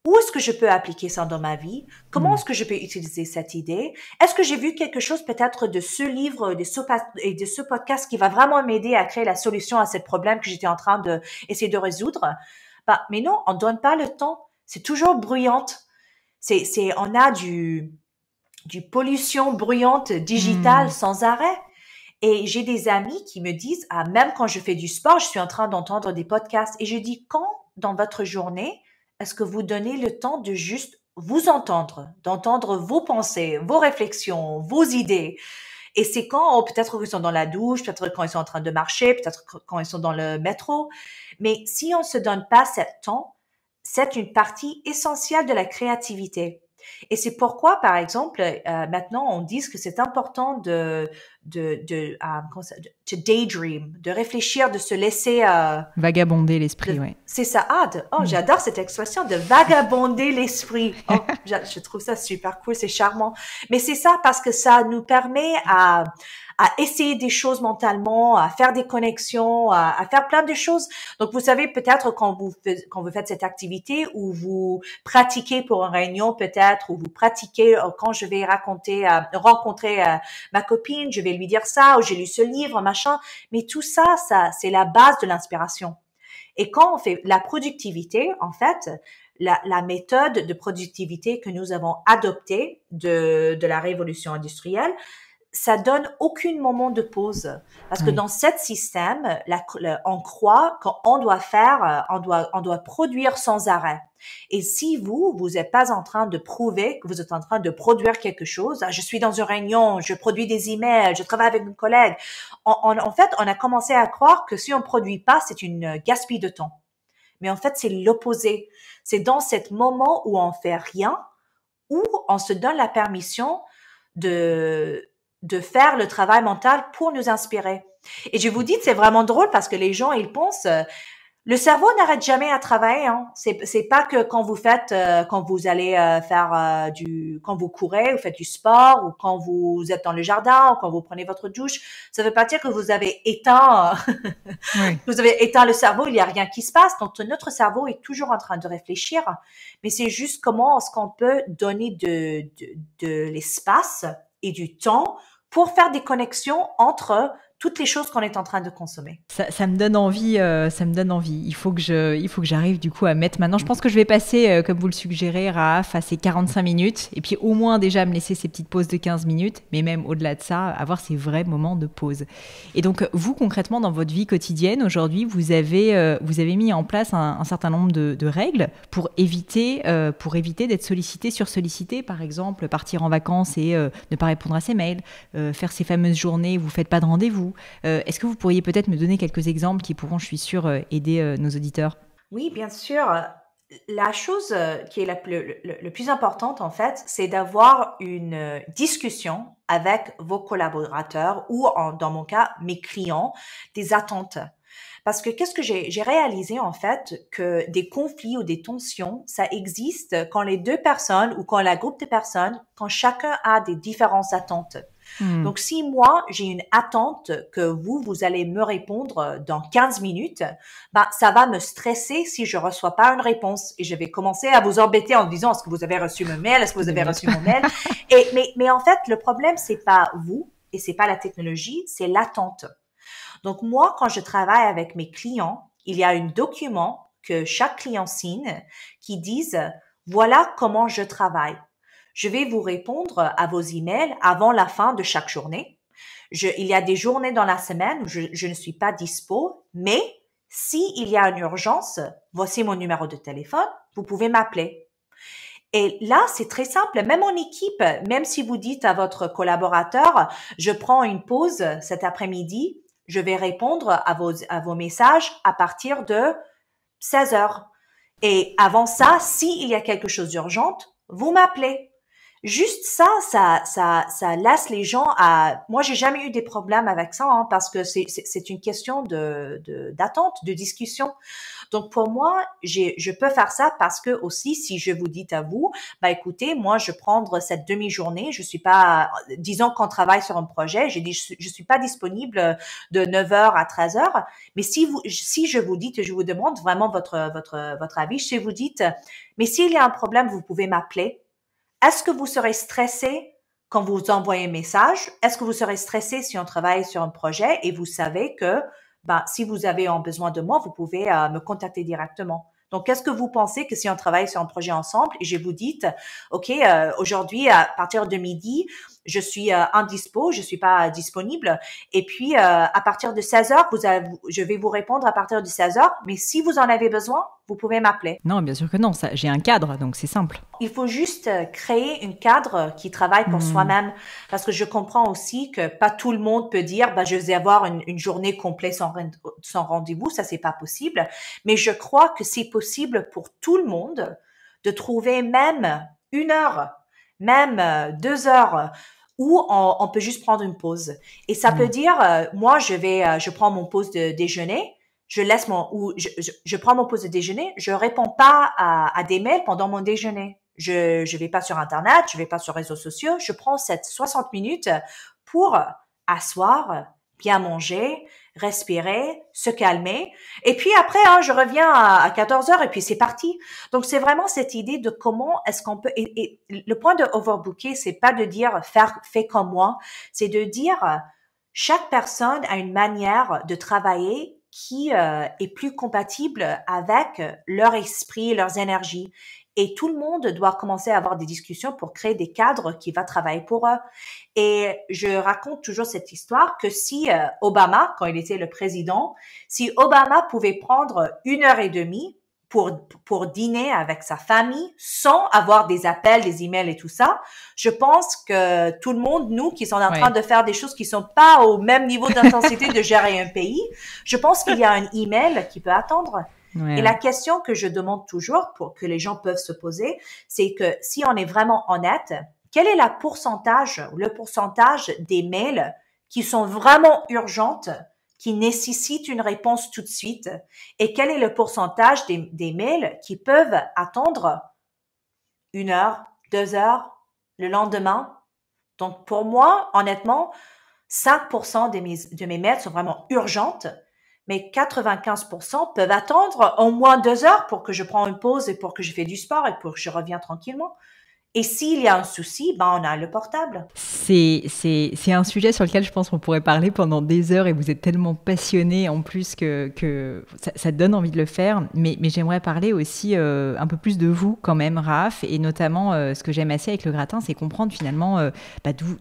Où est-ce que je peux appliquer ça dans ma vie? Comment est-ce que je peux utiliser cette idée? Est-ce que j'ai vu quelque chose peut-être de ce livre et de ce podcast qui va vraiment m'aider à créer la solution à ce problème que j'étais en train de essayer de résoudre? Bah, mais non, on donne pas le temps. C'est toujours bruyante. On a du pollution bruyante digitale sans arrêt. Et j'ai des amis qui me disent, ah, même quand je fais du sport, je suis en train d'entendre des podcasts. Et je dis, quand dans votre journée, est-ce que vous donnez le temps de juste vous entendre, d'entendre vos pensées, vos réflexions, vos idées? Et c'est quand, peut-être qu'ils sont dans la douche, peut-être quand ils sont en train de marcher, peut-être quand ils sont dans le métro. Mais si on se donne pas ce temps, c'est une partie essentielle de la créativité. Et c'est pourquoi, par exemple, maintenant, on dit que c'est important to daydream, de réfléchir, de se laisser vagabonder l'esprit, ouais. C'est ça. J'adore cette expression de vagabonder l'esprit. Oh, je trouve ça super cool, c'est charmant. Mais c'est ça parce que ça nous permet à essayer des choses mentalement, à faire des connexions, à faire plein de choses. Donc, vous savez, peut-être quand vous faites cette activité ou vous pratiquez pour une réunion peut-être, ou vous pratiquez quand je vais rencontrer ma copine, je vais lui dire ça, ou j'ai lu ce livre, machin. Mais tout ça, c'est la base de l'inspiration. Et quand on fait la productivité, en fait, la méthode de productivité que nous avons adoptée de la révolution industrielle, ça donne aucun moment de pause. Parce que dans ce système, on croit qu'on doit on doit produire sans arrêt. Et si vous n'êtes pas en train de prouver que vous êtes en train de produire quelque chose, je suis dans une réunion, je produis des emails, je travaille avec une collègue. En fait, on a commencé à croire que si on produit pas, c'est une gaspille de temps. Mais en fait, c'est l'opposé. C'est dans cet moment où on fait rien, ou on se donne la permission de faire le travail mental pour nous inspirer. Et je vous dis, c'est vraiment drôle parce que les gens, ils pensent, le cerveau n'arrête jamais à travailler. Hein. C'est pas que quand vous faites, quand vous allez faire quand vous courez, vous faites du sport, ou quand vous êtes dans le jardin, ou quand vous prenez votre douche. Ça veut pas dire que vous avez éteint, Oui. vous avez éteint le cerveau. Il y a rien qui se passe. Donc notre cerveau est toujours en train de réfléchir. Mais c'est juste comment est-ce qu'on peut donner de l'espace et du temps pour faire des connexions entre toutes les choses qu'on est en train de consommer. Ça me donne envie, ça me donne envie. Il faut que j'arrive du coup à mettre maintenant. Je pense que je vais passer, comme vous le suggérez, Raph, à ces 45 minutes. Et puis au moins déjà me laisser ces petites pauses de 15 minutes. Mais même au-delà de ça, avoir ces vrais moments de pause. Et donc vous, concrètement, dans votre vie quotidienne, aujourd'hui, vous avez mis en place un certain nombre de règles pour éviter d'être sollicité, sursollicité. Par exemple, partir en vacances et ne pas répondre à ses mails. Faire ces fameuses journées où vous ne faites pas de rendez-vous. Est-ce que vous pourriez peut-être me donner quelques exemples qui pourront, je suis sûre, aider nos auditeurs? Oui, bien sûr. La chose qui est le plus importante, en fait, c'est d'avoir une discussion avec vos collaborateurs ou, dans mon cas, mes clients, des attentes. Parce que qu'est-ce que j'ai réalisé, en fait, que des conflits ou des tensions, ça existe quand les deux personnes ou quand la groupe de personnes, quand chacun a des différentes attentes. Donc, si moi, j'ai une attente que vous allez me répondre dans 15 minutes, ben, ça va me stresser si je reçois pas une réponse et je vais commencer à vous embêter en disant, est-ce que vous avez reçu mon mail? Est-ce que vous avez reçu mon mail? Mais en fait, le problème, c'est pas vous et c'est pas la technologie, c'est l'attente. Donc, moi, quand je travaille avec mes clients, il y a un document que chaque client signe qui dise, voilà comment je travaille. Je vais vous répondre à vos emails avant la fin de chaque journée. Il y a des journées dans la semaine où je ne suis pas dispo, mais s'il y a une urgence, voici mon numéro de téléphone, vous pouvez m'appeler. Et là, c'est très simple. Même en équipe, même si vous dites à votre collaborateur, je prends une pause cet après-midi, je vais répondre à vos messages à partir de 16 heures. Et avant ça, s'il y a quelque chose d'urgent, vous m'appelez. Juste ça laisse les gens à. Moi, j'ai jamais eu des problèmes avec ça, hein, parce que c'est une question d'attente, de discussion. Donc pour moi, je peux faire ça parce que aussi, si je vous dis à vous, bah écoutez, moi, je prendre cette demi-journée, je suis pas, disons qu'on travaille sur un projet, j'ai dit, je suis pas disponible de 9 heures à 13 heures, mais si je vous dis que je vous demande vraiment votre avis, si vous dites, mais s'il y a un problème, vous pouvez m'appeler. Est-ce que vous serez stressé quand vous envoyez un message? Est-ce que vous serez stressé si on travaille sur un projet et vous savez que si vous avez besoin de moi, vous pouvez me contacter directement? Donc, qu'est-ce que vous pensez que si on travaille sur un projet ensemble et je vous dis, OK, aujourd'hui, à partir de midi, je suis indispo, je suis pas disponible. Et puis, à partir de 16 heures, je vais vous répondre à partir de 16 heures. Mais si vous en avez besoin, vous pouvez m'appeler. Non, bien sûr que non. J'ai un cadre, donc c'est simple. Il faut juste créer un cadre qui travaille pour soi-même. Parce que je comprends aussi que pas tout le monde peut dire, je vais avoir une journée complète sans rendez-vous. Ça, c'est pas possible. Mais je crois que c'est possible pour tout le monde de trouver même 1 heure, même 2 heures, où on peut juste prendre une pause. Et ça peut dire, moi, je prends mon pause de déjeuner, je prends mon pause de déjeuner, je réponds pas à des mails pendant mon déjeuner. Je vais pas sur Internet, je vais pas sur les réseaux sociaux, je prends cette 60 minutes pour asseoir, bien manger, respirer, se calmer. Et puis après, je reviens à 14 heures et puis c'est parti. Donc, c'est vraiment cette idée de comment est-ce qu'on peut, et le point de overbooker, c'est pas de dire fais comme moi, c'est de dire chaque personne a une manière de travailler qui est plus compatible avec leur esprit, leurs énergies. Et tout le monde doit commencer à avoir des discussions pour créer des cadres qui vont travailler pour eux. Et je raconte toujours cette histoire que si Obama, quand il était le président, si Obama pouvait prendre 1 heure et demie pour dîner avec sa famille sans avoir des appels, des emails et tout ça, je pense que tout le monde, nous qui sommes en train de faire des choses qui sont pas au même niveau d'intensité de gérer un pays, je pense qu'il y a un email qui peut attendre. Ouais, Et la question que je demande toujours pour que les gens peuvent se poser, c'est que si on est vraiment honnête, quel est le pourcentage des mails qui sont vraiment urgentes, qui nécessitent une réponse tout de suite, et quel est le pourcentage des mails qui peuvent attendre 1 heure, 2 heures, le lendemain? Donc, pour moi, honnêtement, 5% de mes mails sont vraiment urgentes, mais 95% peuvent attendre au moins 2 heures pour que je prenne une pause et pour que je fais du sport et pour que je revienne tranquillement. Et s'il y a un souci, ben, on a le portable. c'est un sujet sur lequel je pense qu'on pourrait parler pendant des heures et vous êtes tellement passionné en plus que ça donne envie de le faire. Mais j'aimerais parler aussi un peu plus de vous quand même, Raph, et notamment ce que j'aime assez avec le gratin, c'est comprendre finalement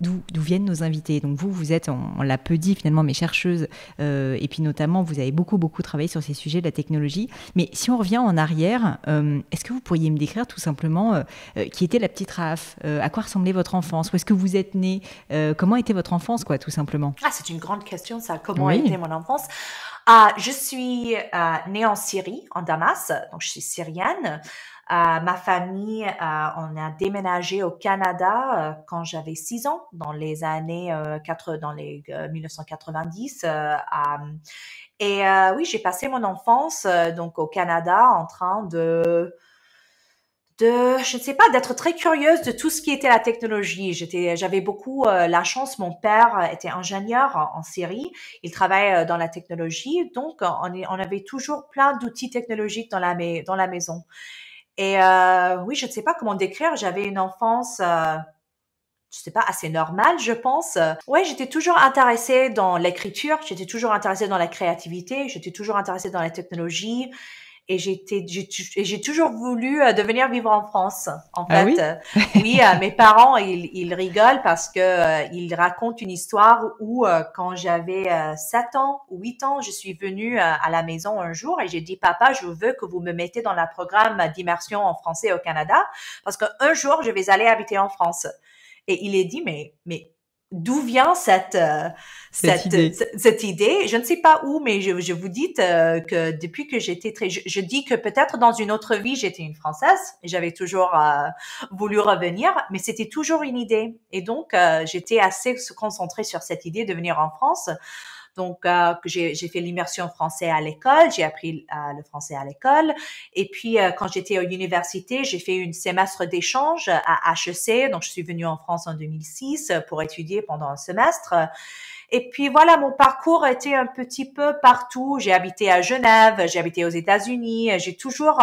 d'où viennent nos invités. Donc vous êtes, on l'a peu dit finalement, mais chercheuse, et puis notamment vous avez beaucoup travaillé sur ces sujets de la technologie. Mais si on revient en arrière, est-ce que vous pourriez me décrire tout simplement qui était la petite Raph, à quoi ressemblait votre enfance, où est-ce que vous êtes né, comment était votre enfance, quoi, tout simplement? Ah, c'est une grande question, ça. Comment a Oui. été mon enfance? Je suis née en Syrie, en Damas, donc je suis syrienne. Ma famille, on a déménagé au Canada quand j'avais 6 ans, dans les années 1990. Oui, j'ai passé mon enfance donc au Canada en train je ne sais pas, d'être très curieuse de tout ce qui était la technologie. J'avais beaucoup la chance. Mon père était ingénieur en Syrie. Il travaille dans la technologie, donc on avait toujours plein d'outils technologiques dans la maison. Et oui, je ne sais pas comment décrire. J'avais une enfance, je sais pas, assez normale, je pense. Ouais, j'étais toujours intéressée dans l'écriture. J'étais toujours intéressée dans la créativité. J'étais toujours intéressée dans la technologie. Et j'ai toujours voulu devenir vivre en France. En Ah fait, oui? oui, mes parents, ils rigolent parce que ils racontent une histoire où quand j'avais 7 ans ou 8 ans, je suis venue à la maison un jour et j'ai dit, papa, je veux que vous me mettez dans le programme d'immersion en français au Canada parce qu'un jour, je vais aller habiter en France. Et il est dit, mais d'où vient Cette idée. cette idée? Je ne sais pas où, mais je vous dis que depuis que j'étais je dis que peut-être dans une autre vie, j'étais une Française et j'avais toujours voulu revenir, mais c'était toujours une idée. Et donc, j'étais assez concentrée sur cette idée de venir en France. Donc, j'ai fait l'immersion français à l'école, j'ai appris le français à l'école. Et puis, quand j'étais à l'université, j'ai fait une semestre d'échange à HEC. Donc, je suis venue en France en 2006 pour étudier pendant un semestre. Et puis voilà, mon parcours a été un petit peu partout. J'ai habité à Genève, j'ai habité aux États-Unis. J'ai toujours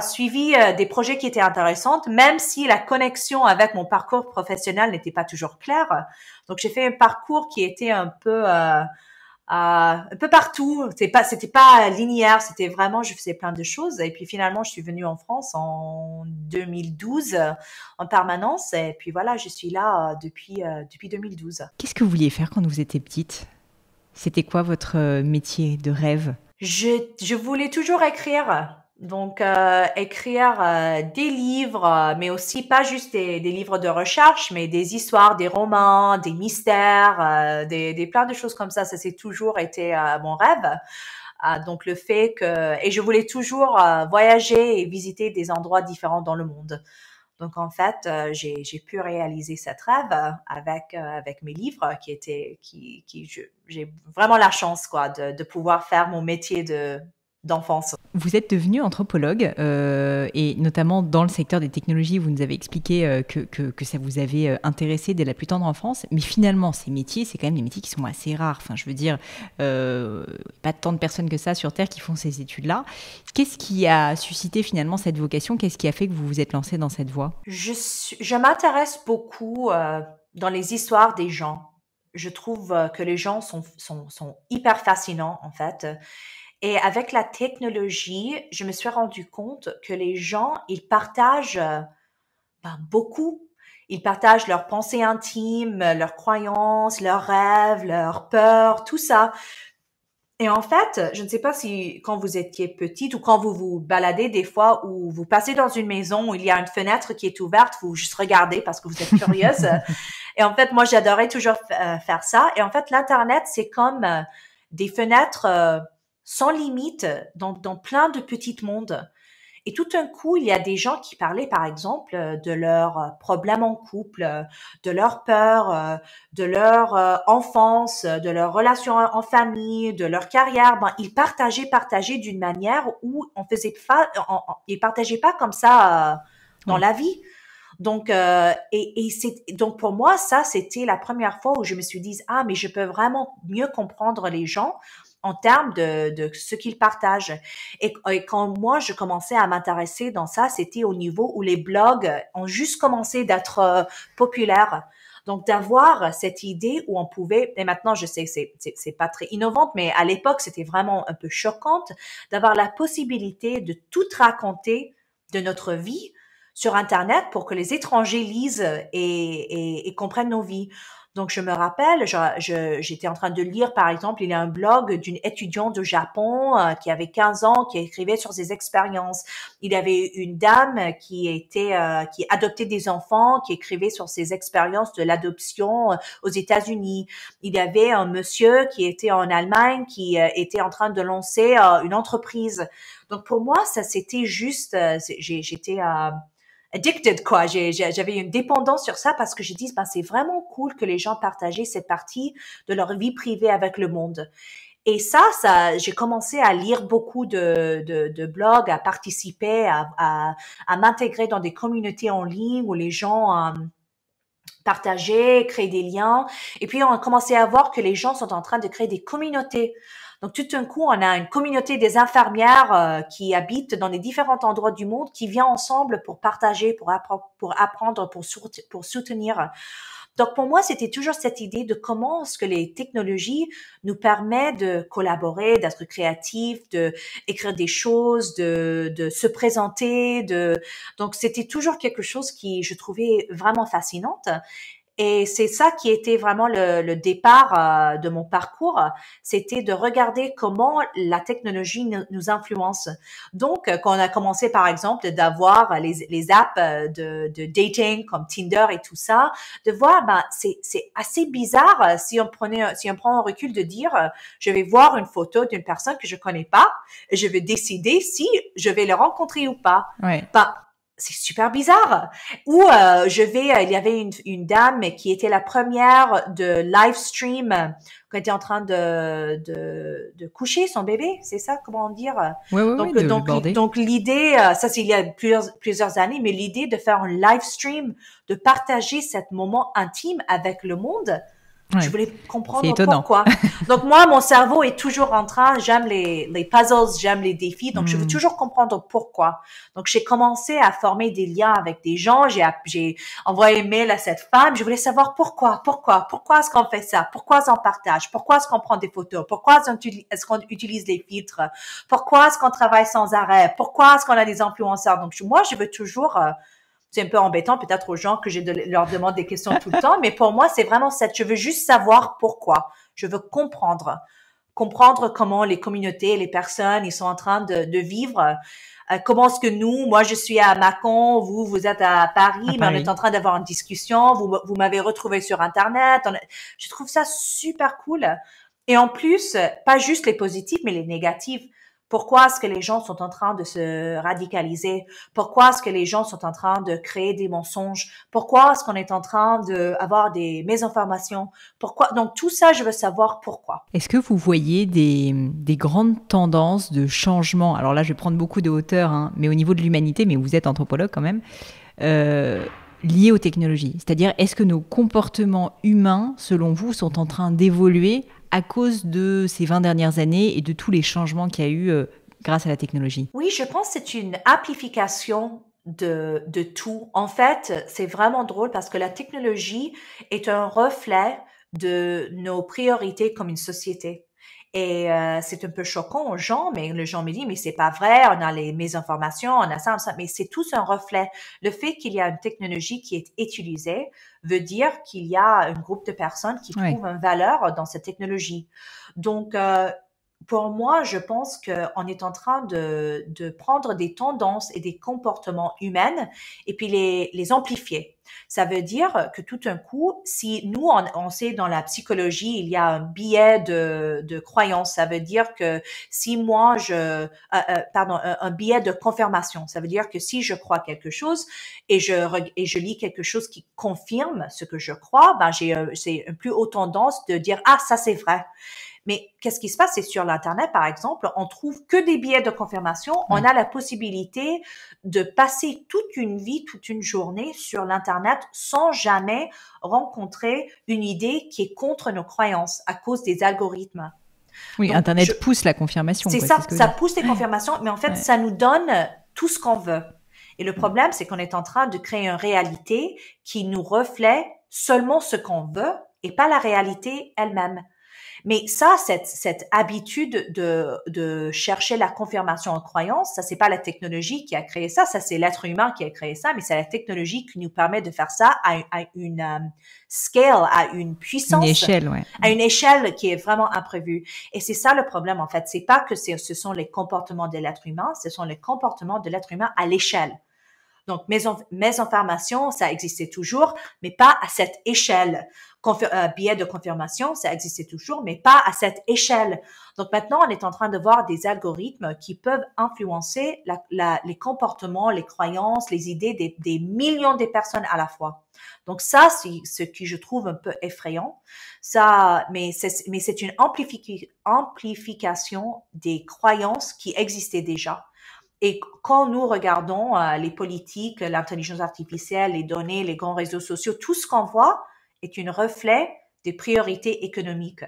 suivi des projets qui étaient intéressants, même si la connexion avec mon parcours professionnel n'était pas toujours claire. Donc, j'ai fait un parcours qui était un peu partout. C'était pas linéaire. C'était vraiment, je faisais plein de choses. Et puis finalement, je suis venue en France en 2012 en permanence. Et puis voilà, je suis là depuis 2012. Qu'est-ce que vous vouliez faire quand vous étiez petite? C'était quoi votre métier de rêve? Je voulais toujours écrire. Donc, écrire des livres, mais aussi pas juste des livres de recherche, mais des histoires, des romans, des mystères, des plein de choses comme ça. Ça, c'est toujours été mon rêve. Donc, le fait que... Et je voulais toujours voyager et visiter des endroits différents dans le monde. Donc, en fait, j'ai pu réaliser cette rêve avec mes livres j'ai vraiment la chance, quoi, de pouvoir faire mon métier d'enfance. Vous êtes devenu anthropologue et notamment dans le secteur des technologies, vous nous avez expliqué que ça vous avait intéressé dès la plus tendre enfance. Mais finalement, ces métiers, c'est quand même des métiers qui sont assez rares. Enfin, je veux dire, pas tant de personnes que ça sur Terre qui font ces études-là. Qu'est-ce qui a suscité finalement cette vocation? Qu'est-ce qui a fait que vous vous êtes lancé dans cette voie? Je m'intéresse beaucoup dans les histoires des gens. Je trouve que les gens sont hyper fascinants, en fait. Et avec la technologie, je me suis rendu compte que les gens, ils partagent beaucoup. Ils partagent leurs pensées intimes, leurs croyances, leurs rêves, leurs peurs, tout ça. Et en fait, je ne sais pas si quand vous étiez petite ou quand vous vous baladez des fois où vous passez dans une maison où il y a une fenêtre qui est ouverte, vous juste regardez parce que vous êtes curieuse. Et en fait, moi, j'adorais toujours faire ça. Et en fait, l'Internet, c'est comme des fenêtres sans limite dans plein de petits mondes. Et tout d'un coup, il y a des gens qui parlaient, par exemple, de leurs problèmes en couple, de leurs peurs, de leur enfance, de leurs relations en famille, de leur carrière. Ben, ils partageaient d'une manière où on faisait pas, ils partageaient pas comme ça dans Oui. la vie. Donc, donc pour moi, ça, c'était la première fois où je me suis dit, ah, mais je peux vraiment mieux comprendre les gens en termes de ce qu'ils partagent. Et quand moi, je commençais à m'intéresser dans ça, c'était au niveau où les blogs ont juste commencé d'être populaires. Donc, d'avoir cette idée où on pouvait, et maintenant, je sais que c'est pas très innovante, mais à l'époque, c'était vraiment un peu choquante d'avoir la possibilité de tout raconter de notre vie sur Internet pour que les étrangers lisent et comprennent nos vies. Donc, je me rappelle, j'étais en train de lire, par exemple, il y a un blog d'une étudiante au Japon qui avait 15 ans, qui écrivait sur ses expériences. Il y avait une dame qui adoptait des enfants, qui écrivait sur ses expériences de l'adoption aux États-Unis. Il y avait un monsieur qui était en Allemagne, qui était en train de lancer une entreprise. Donc, pour moi, ça, c'était juste, j'étais addicted, quoi. J'avais une dépendance sur ça parce que j'ai dit, ben, c'est vraiment cool que les gens partageaient cette partie de leur vie privée avec le monde. Et ça, j'ai commencé à lire beaucoup de blogs, à participer, à m'intégrer dans des communautés en ligne où les gens partageaient, créaient des liens. Et puis, on a commencé à voir que les gens sont en train de créer des communautés. Donc, tout d'un coup, on a une communauté des infirmières qui habitent dans les différents endroits du monde, qui vient ensemble pour partager, pour apprendre, pour soutenir. Donc, pour moi, c'était toujours cette idée de comment est-ce que les technologies nous permettent de collaborer, d'être créatifs, de écrire des choses, de se présenter, donc c'était toujours quelque chose qui je trouvais vraiment fascinante. Et c'est ça qui était vraiment le départ de mon parcours, c'était de regarder comment la technologie nous influence. Donc, quand on a commencé, par exemple, d'avoir les apps de dating comme Tinder et tout ça, de voir, ben, c'est assez bizarre si on prend un recul de dire, je vais voir une photo d'une personne que je connais pas, et je vais décider si je vais le rencontrer ou pas. Ouais. Ben, c'est super bizarre. Ou il y avait une dame qui était la première de live stream qui était en train de coucher son bébé, c'est ça, comment dire? Ouais, ouais, ouais, Donc de le donc border. donc l'idée, ça c'est il y a plusieurs années, mais l'idée de faire un live stream, de partager cet moment intime avec le monde. Je Ouais. voulais C'est comprendre étonnant. pourquoi. Donc moi, mon cerveau est toujours en train, j'aime les puzzles, j'aime les défis, donc je veux Hmm. toujours comprendre pourquoi. Donc j'ai commencé à former des liens avec des gens, j'ai envoyé un mail à cette femme, je voulais savoir pourquoi est-ce qu'on fait ça, pourquoi est-ce qu'on partage, pourquoi est-ce qu'on prend des photos, pourquoi est-ce qu'on utilise les filtres, pourquoi est-ce qu'on travaille sans arrêt, pourquoi est-ce qu'on a des influenceurs. Donc moi, je veux toujours c'est un peu embêtant peut-être aux gens que leur demande des questions tout le temps, mais pour moi, c'est vraiment ça. Je veux juste savoir pourquoi. Je veux comprendre comment les communautés, les personnes, ils sont en train de vivre. Comment est-ce que moi, je suis à Mâcon, vous êtes à À Paris, mais on est Paris. en train d'avoir une discussion. Vous m'avez retrouvé sur Internet. Je trouve ça super cool. Et en plus, pas juste les positifs, mais les négatifs. Pourquoi est-ce que les gens sont en train de se radicaliser? Pourquoi est-ce que les gens sont en train de créer des mensonges? Pourquoi est-ce qu'on est en train d'avoir des mésinformations? Pourquoi? Donc tout ça, je veux savoir pourquoi. Est-ce que vous voyez des grandes tendances de changement? Alors là, je vais prendre beaucoup de hauteur, hein, mais au niveau de l'humanité, mais vous êtes anthropologue quand même, euh, liées aux technologies. C'est-à-dire, est-ce que nos comportements humains, selon vous, sont en train d'évoluer à cause de ces 20 dernières années et de tous les changements qu'il y a eu grâce à la technologie? Oui, je pense que c'est une amplification de tout. En fait, c'est vraiment drôle parce que la technologie est un reflet de nos priorités comme une société. Et c'est un peu choquant aux gens, mais les gens me disent, mais c'est pas vrai, on a les mésinformations, on a ça, mais c'est tous un reflet. Le fait qu'il y a une technologie qui est utilisée veut dire qu'il y a un groupe de personnes qui Ouais. trouvent une valeur dans cette technologie. Donc, pour moi, je pense qu'on est en train de prendre des tendances et des comportements humains et puis les amplifier. Ça veut dire que tout d'un coup, si nous, on sait dans la psychologie, il y a un biais de croyance. Ça veut dire que si moi, un biais de confirmation. Ça veut dire que si je crois quelque chose et je lis quelque chose qui confirme ce que je crois, ben c'est une plus haute tendance de dire, ah, ça c'est vrai. Mais qu'est-ce qui se passe? C'est sur l'Internet, par exemple, on trouve que des billets de confirmation. Oui. On a la possibilité de passer toute une vie, toute une journée sur l'Internet sans jamais rencontrer une idée qui est contre nos croyances à cause des algorithmes. Oui, Donc, Internet pousse la confirmation. c'est quoi, ça, c'est ce que ça pousse les confirmations, mais en fait, ça nous donne tout ce qu'on veut. Et le problème, c'est qu'on est en train de créer une réalité qui nous reflète seulement ce qu'on veut et pas la réalité elle-même. Mais ça, cette habitude de chercher la confirmation en croyance, ça c'est pas la technologie qui a créé ça, ça c'est l'être humain qui a créé ça, mais c'est la technologie qui nous permet de faire ça à une scale, à une puissance, une échelle, ouais. à une échelle qui est vraiment imprévue. Et c'est ça le problème en fait, c'est pas que ce sont les comportements de l'être humain, ce sont les comportements de l'être humain à l'échelle. Donc, mes informations, ça existait toujours, mais pas à cette échelle. Biais de confirmation, ça existait toujours, mais pas à cette échelle. Donc, maintenant, on est en train de voir des algorithmes qui peuvent influencer les comportements, les croyances, les idées des millions de personnes à la fois. Donc, ça, c'est ce que je trouve un peu effrayant. Ça, mais c'est une amplification des croyances qui existaient déjà. Et quand nous regardons les politiques, l'intelligence artificielle, les données, les grands réseaux sociaux, tout ce qu'on voit est un reflet des priorités économiques.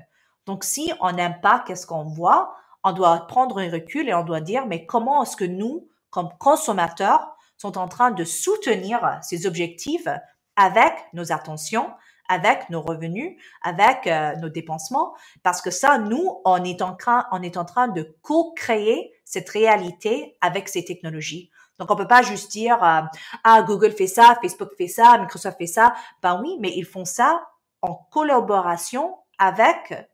Donc, si on n'aime pas qu'est-ce qu'on voit, on doit prendre un recul et on doit dire, mais comment est-ce que nous, comme consommateurs, sommes en train de soutenir ces objectifs avec nos attentions, avec nos revenus, avec nos dépensements, parce que ça, nous, on est en train de co-créer cette réalité avec ces technologies. Donc, on peut pas juste dire, ah, Google fait ça, Facebook fait ça, Microsoft fait ça. Ben oui, mais ils font ça en collaboration avec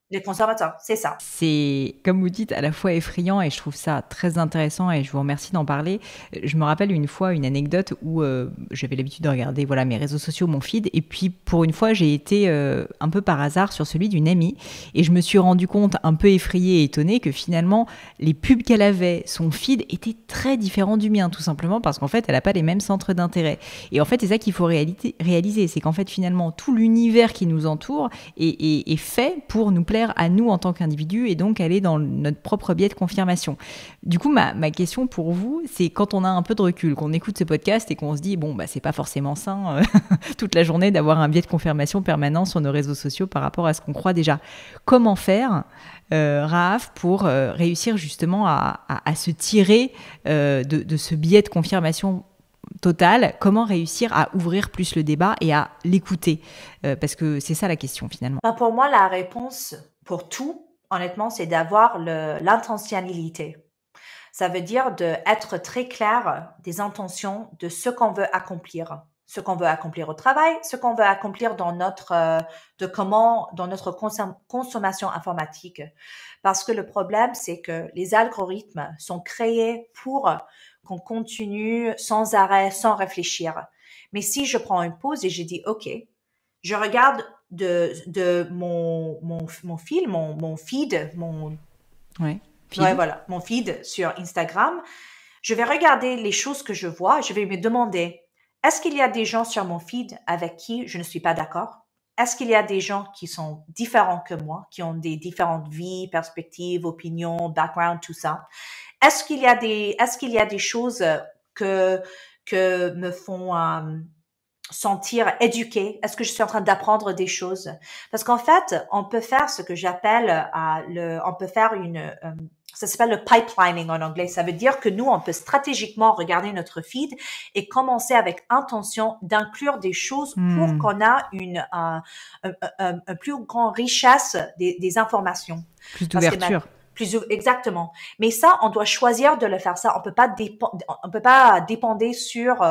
les consommateurs. C'est ça. C'est, comme vous dites, à la fois effrayant et je trouve ça très intéressant et je vous remercie d'en parler. Je me rappelle une fois une anecdote où j'avais l'habitude de regarder mes réseaux sociaux, mon feed, et puis pour une fois j'ai été un peu par hasard sur celui d'une amie et je me suis rendu compte, un peu effrayée et étonnée, que finalement les pubs qu'elle avait, son feed était très différent du mien, tout simplement parce qu'en fait elle n'a pas les mêmes centres d'intérêt. Et en fait c'est ça qu'il faut réaliser, c'est qu'en fait finalement tout l'univers qui nous entoure est fait pour nous plaire à nous en tant qu'individus et donc aller dans notre propre biais de confirmation. Du coup, ma question pour vous, c'est quand on a un peu de recul, qu'on écoute ce podcast et qu'on se dit, bon, c'est pas forcément sain toute la journée d'avoir un biais de confirmation permanent sur nos réseaux sociaux par rapport à ce qu'on croit déjà. Comment faire Rahaf, pour réussir justement à se tirer de ce biais de confirmation total? Comment réussir à ouvrir plus le débat et à l'écouter? Parce que c'est ça la question finalement. Pour moi, la réponse pour tout, honnêtement, c'est d'avoir l'intentionnalité. Ça veut dire d'être très clair des intentions de ce qu'on veut accomplir. Ce qu'on veut accomplir au travail, ce qu'on veut accomplir dans notre consommation informatique. Parce que le problème, c'est que les algorithmes sont créés pour qu'on continue sans arrêt, sans réfléchir. Mais si je prends une pause et je dis, OK, je regarde de mon feed, mon feed sur Instagram, je vais regarder les choses que je vois, je vais me demander, est-ce qu'il y a des gens sur mon feed avec qui je ne suis pas d'accord? Est-ce qu'il y a des gens qui sont différents que moi, qui ont des différentes vies, perspectives, opinions, background, tout ça? Est-ce qu'il y a des choses que me font sentir éduquée? Est-ce que je suis en train d'apprendre des choses? Parce qu'en fait, on peut faire ce que j'appelle on peut faire ça s'appelle le pipelining en anglais. Ça veut dire que nous, on peut stratégiquement regarder notre feed et commencer avec intention d'inclure des choses pour qu'on a une plus grande richesse des informations. Plus d'ouverture. Exactement. Mais ça, on doit choisir de le faire ça. On peut pas dépendre sur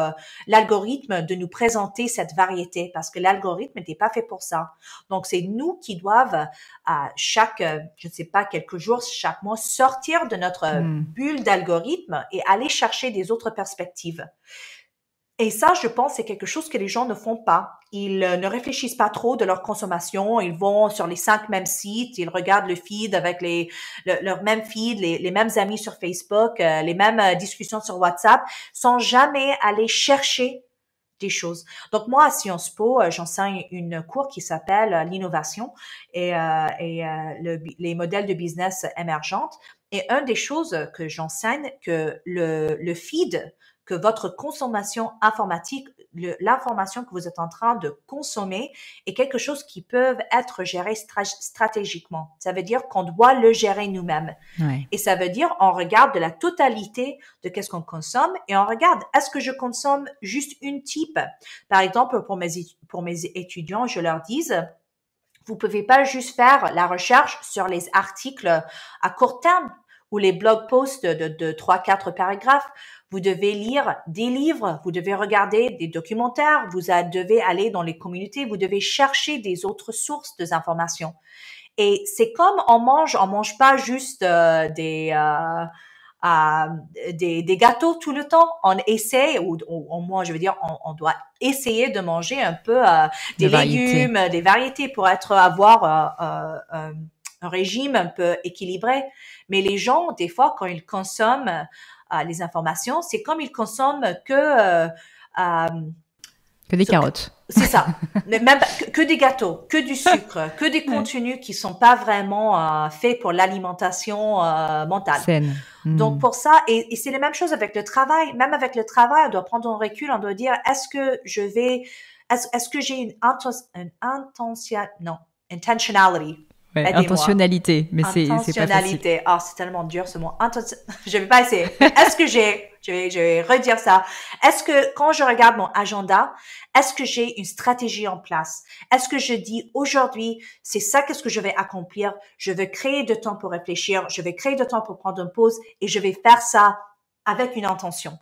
l'algorithme de nous présenter cette variété parce que l'algorithme n'était pas fait pour ça. Donc, c'est nous qui doivent à chaque, je ne sais pas, quelques jours, chaque mois, sortir de notre bulle d'algorithme et aller chercher des autres perspectives. Et ça, je pense, c'est quelque chose que les gens ne font pas. Ils ne réfléchissent pas trop de leur consommation. Ils vont sur les 5 mêmes sites. Ils regardent le feed avec leur même feed, les mêmes amis sur Facebook, les mêmes discussions sur WhatsApp, sans jamais aller chercher des choses. Donc moi, à Sciences Po, j'enseigne une cours qui s'appelle l'innovation et les modèles de business émergentes. Et une des choses que j'enseigne, que le feed, que votre consommation informatique, l'information que vous êtes en train de consommer est quelque chose qui peut être géré stratégiquement. Ça veut dire qu'on doit le gérer nous-mêmes. Ouais. Et ça veut dire on regarde de la totalité de qu'est-ce qu'on consomme et on regarde est-ce que je consomme juste une type. Par exemple, pour mes étudiants, je leur dis vous pouvez pas juste faire la recherche sur les articles à court terme ou les blog posts de 3-4 paragraphes. Vous devez lire des livres, vous devez regarder des documentaires, vous devez aller dans les communautés, vous devez chercher des autres sources d'informations. Et c'est comme on mange pas juste des gâteaux tout le temps. On essaie, ou au moins, je veux dire, on doit essayer de manger un peu des légumes, des variétés pour avoir un régime un peu équilibré. Mais les gens, des fois, quand ils consomment les informations, c'est comme ils consomment que des carottes. C'est ça. Même que des gâteaux, que du sucre, que des contenus qui sont pas vraiment faits pour l'alimentation mentale. Saine. Donc pour ça, et c'est la même chose avec le travail. Même avec le travail, on doit prendre un recul, on doit dire est-ce que j'ai une intentionality. Ouais, intentionnalité, mais c'est pas facile. Ah, c'est tellement dur ce mot. Je vais pas essayer. Je vais redire ça. Est-ce que quand je regarde mon agenda, est-ce que j'ai une stratégie en place? Est-ce que je dis aujourd'hui, c'est ça qu'est-ce que je vais accomplir? Je vais créer de temps pour réfléchir, je vais créer de temps pour prendre une pause et je vais faire ça avec une intention.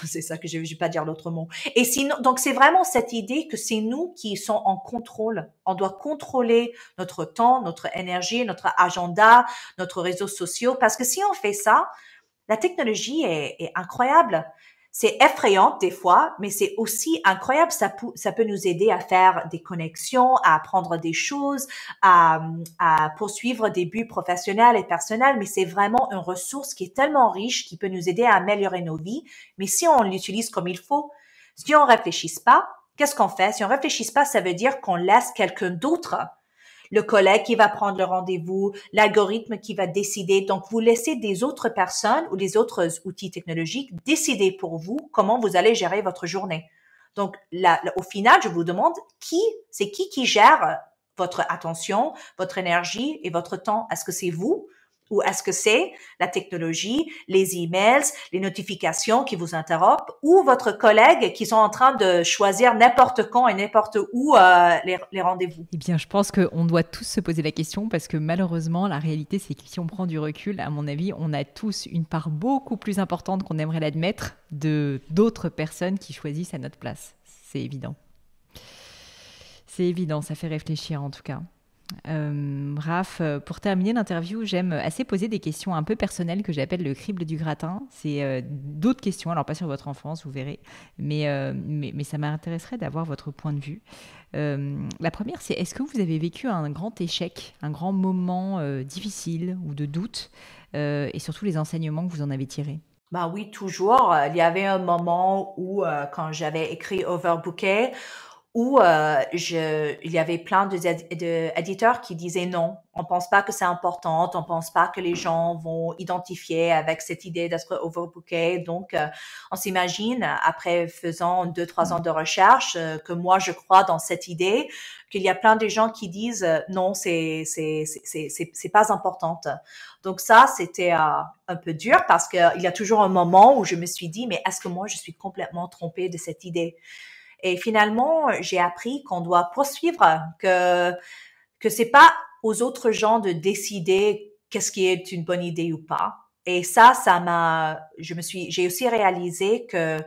C'est ça que je vais pas dire l'autre mot. Et sinon, donc c'est vraiment cette idée que c'est nous qui sommes en contrôle. On doit contrôler notre temps, notre énergie, notre agenda, notre réseaux sociaux. Parce que si on fait ça, la technologie est incroyable. C'est effrayant des fois, mais c'est aussi incroyable. Ça peut nous aider à faire des connexions, à apprendre des choses, à poursuivre des buts professionnels et personnels. Mais c'est vraiment une ressource qui est tellement riche, qui peut nous aider à améliorer nos vies. Mais si on l'utilise comme il faut, si on réfléchisse pas, qu'est-ce qu'on fait? Si on réfléchisse pas, ça veut dire qu'on laisse quelqu'un d'autre, le collègue qui va prendre le rendez-vous, l'algorithme qui va décider. Donc, vous laissez des autres personnes ou des autres outils technologiques décider pour vous comment vous allez gérer votre journée. Donc, au final, je vous demande c'est qui gère votre attention, votre énergie et votre temps? Est-ce que c'est vous? Ou est-ce que c'est la technologie, les emails, les notifications qui vous interrompent ou votre collègue qui sont en train de choisir n'importe quand et n'importe où les rendez-vous? Eh bien, je pense qu'on doit tous se poser la question parce que malheureusement, la réalité, c'est que si on prend du recul, à mon avis, on a tous une part beaucoup plus importante qu'on aimerait l'admettre d'autres personnes qui choisissent à notre place. C'est évident. C'est évident, ça fait réfléchir en tout cas. Raph, pour terminer l'interview, j'aime assez poser des questions un peu personnelles que j'appelle le crible du gratin. C'est d'autres questions, alors pas sur votre enfance, vous verrez, mais ça m'intéresserait d'avoir votre point de vue. La première, c'est est-ce que vous avez vécu un grand échec, un grand moment difficile ou de doute, et surtout les enseignements que vous en avez tirés? Ben oui, toujours. Il y avait un moment où, quand j'avais écrit Overbooké, où il y avait plein d'éditeurs qui disaient non, on pense pas que c'est important, on pense pas que les gens vont identifier avec cette idée d'être overbooké. Donc, on s'imagine, après faisant 2-3 ans de recherche, que moi, je crois dans cette idée, qu'il y a plein de gens qui disent non, c'est pas importante. Donc ça, c'était un peu dur parce qu'il y a toujours un moment où je me suis dit, mais est-ce que moi, je suis complètement trompée de cette idée? Et finalement, j'ai appris qu'on doit poursuivre, que c'est pas aux autres gens de décider qu'est-ce qui est une bonne idée ou pas. Et j'ai aussi réalisé que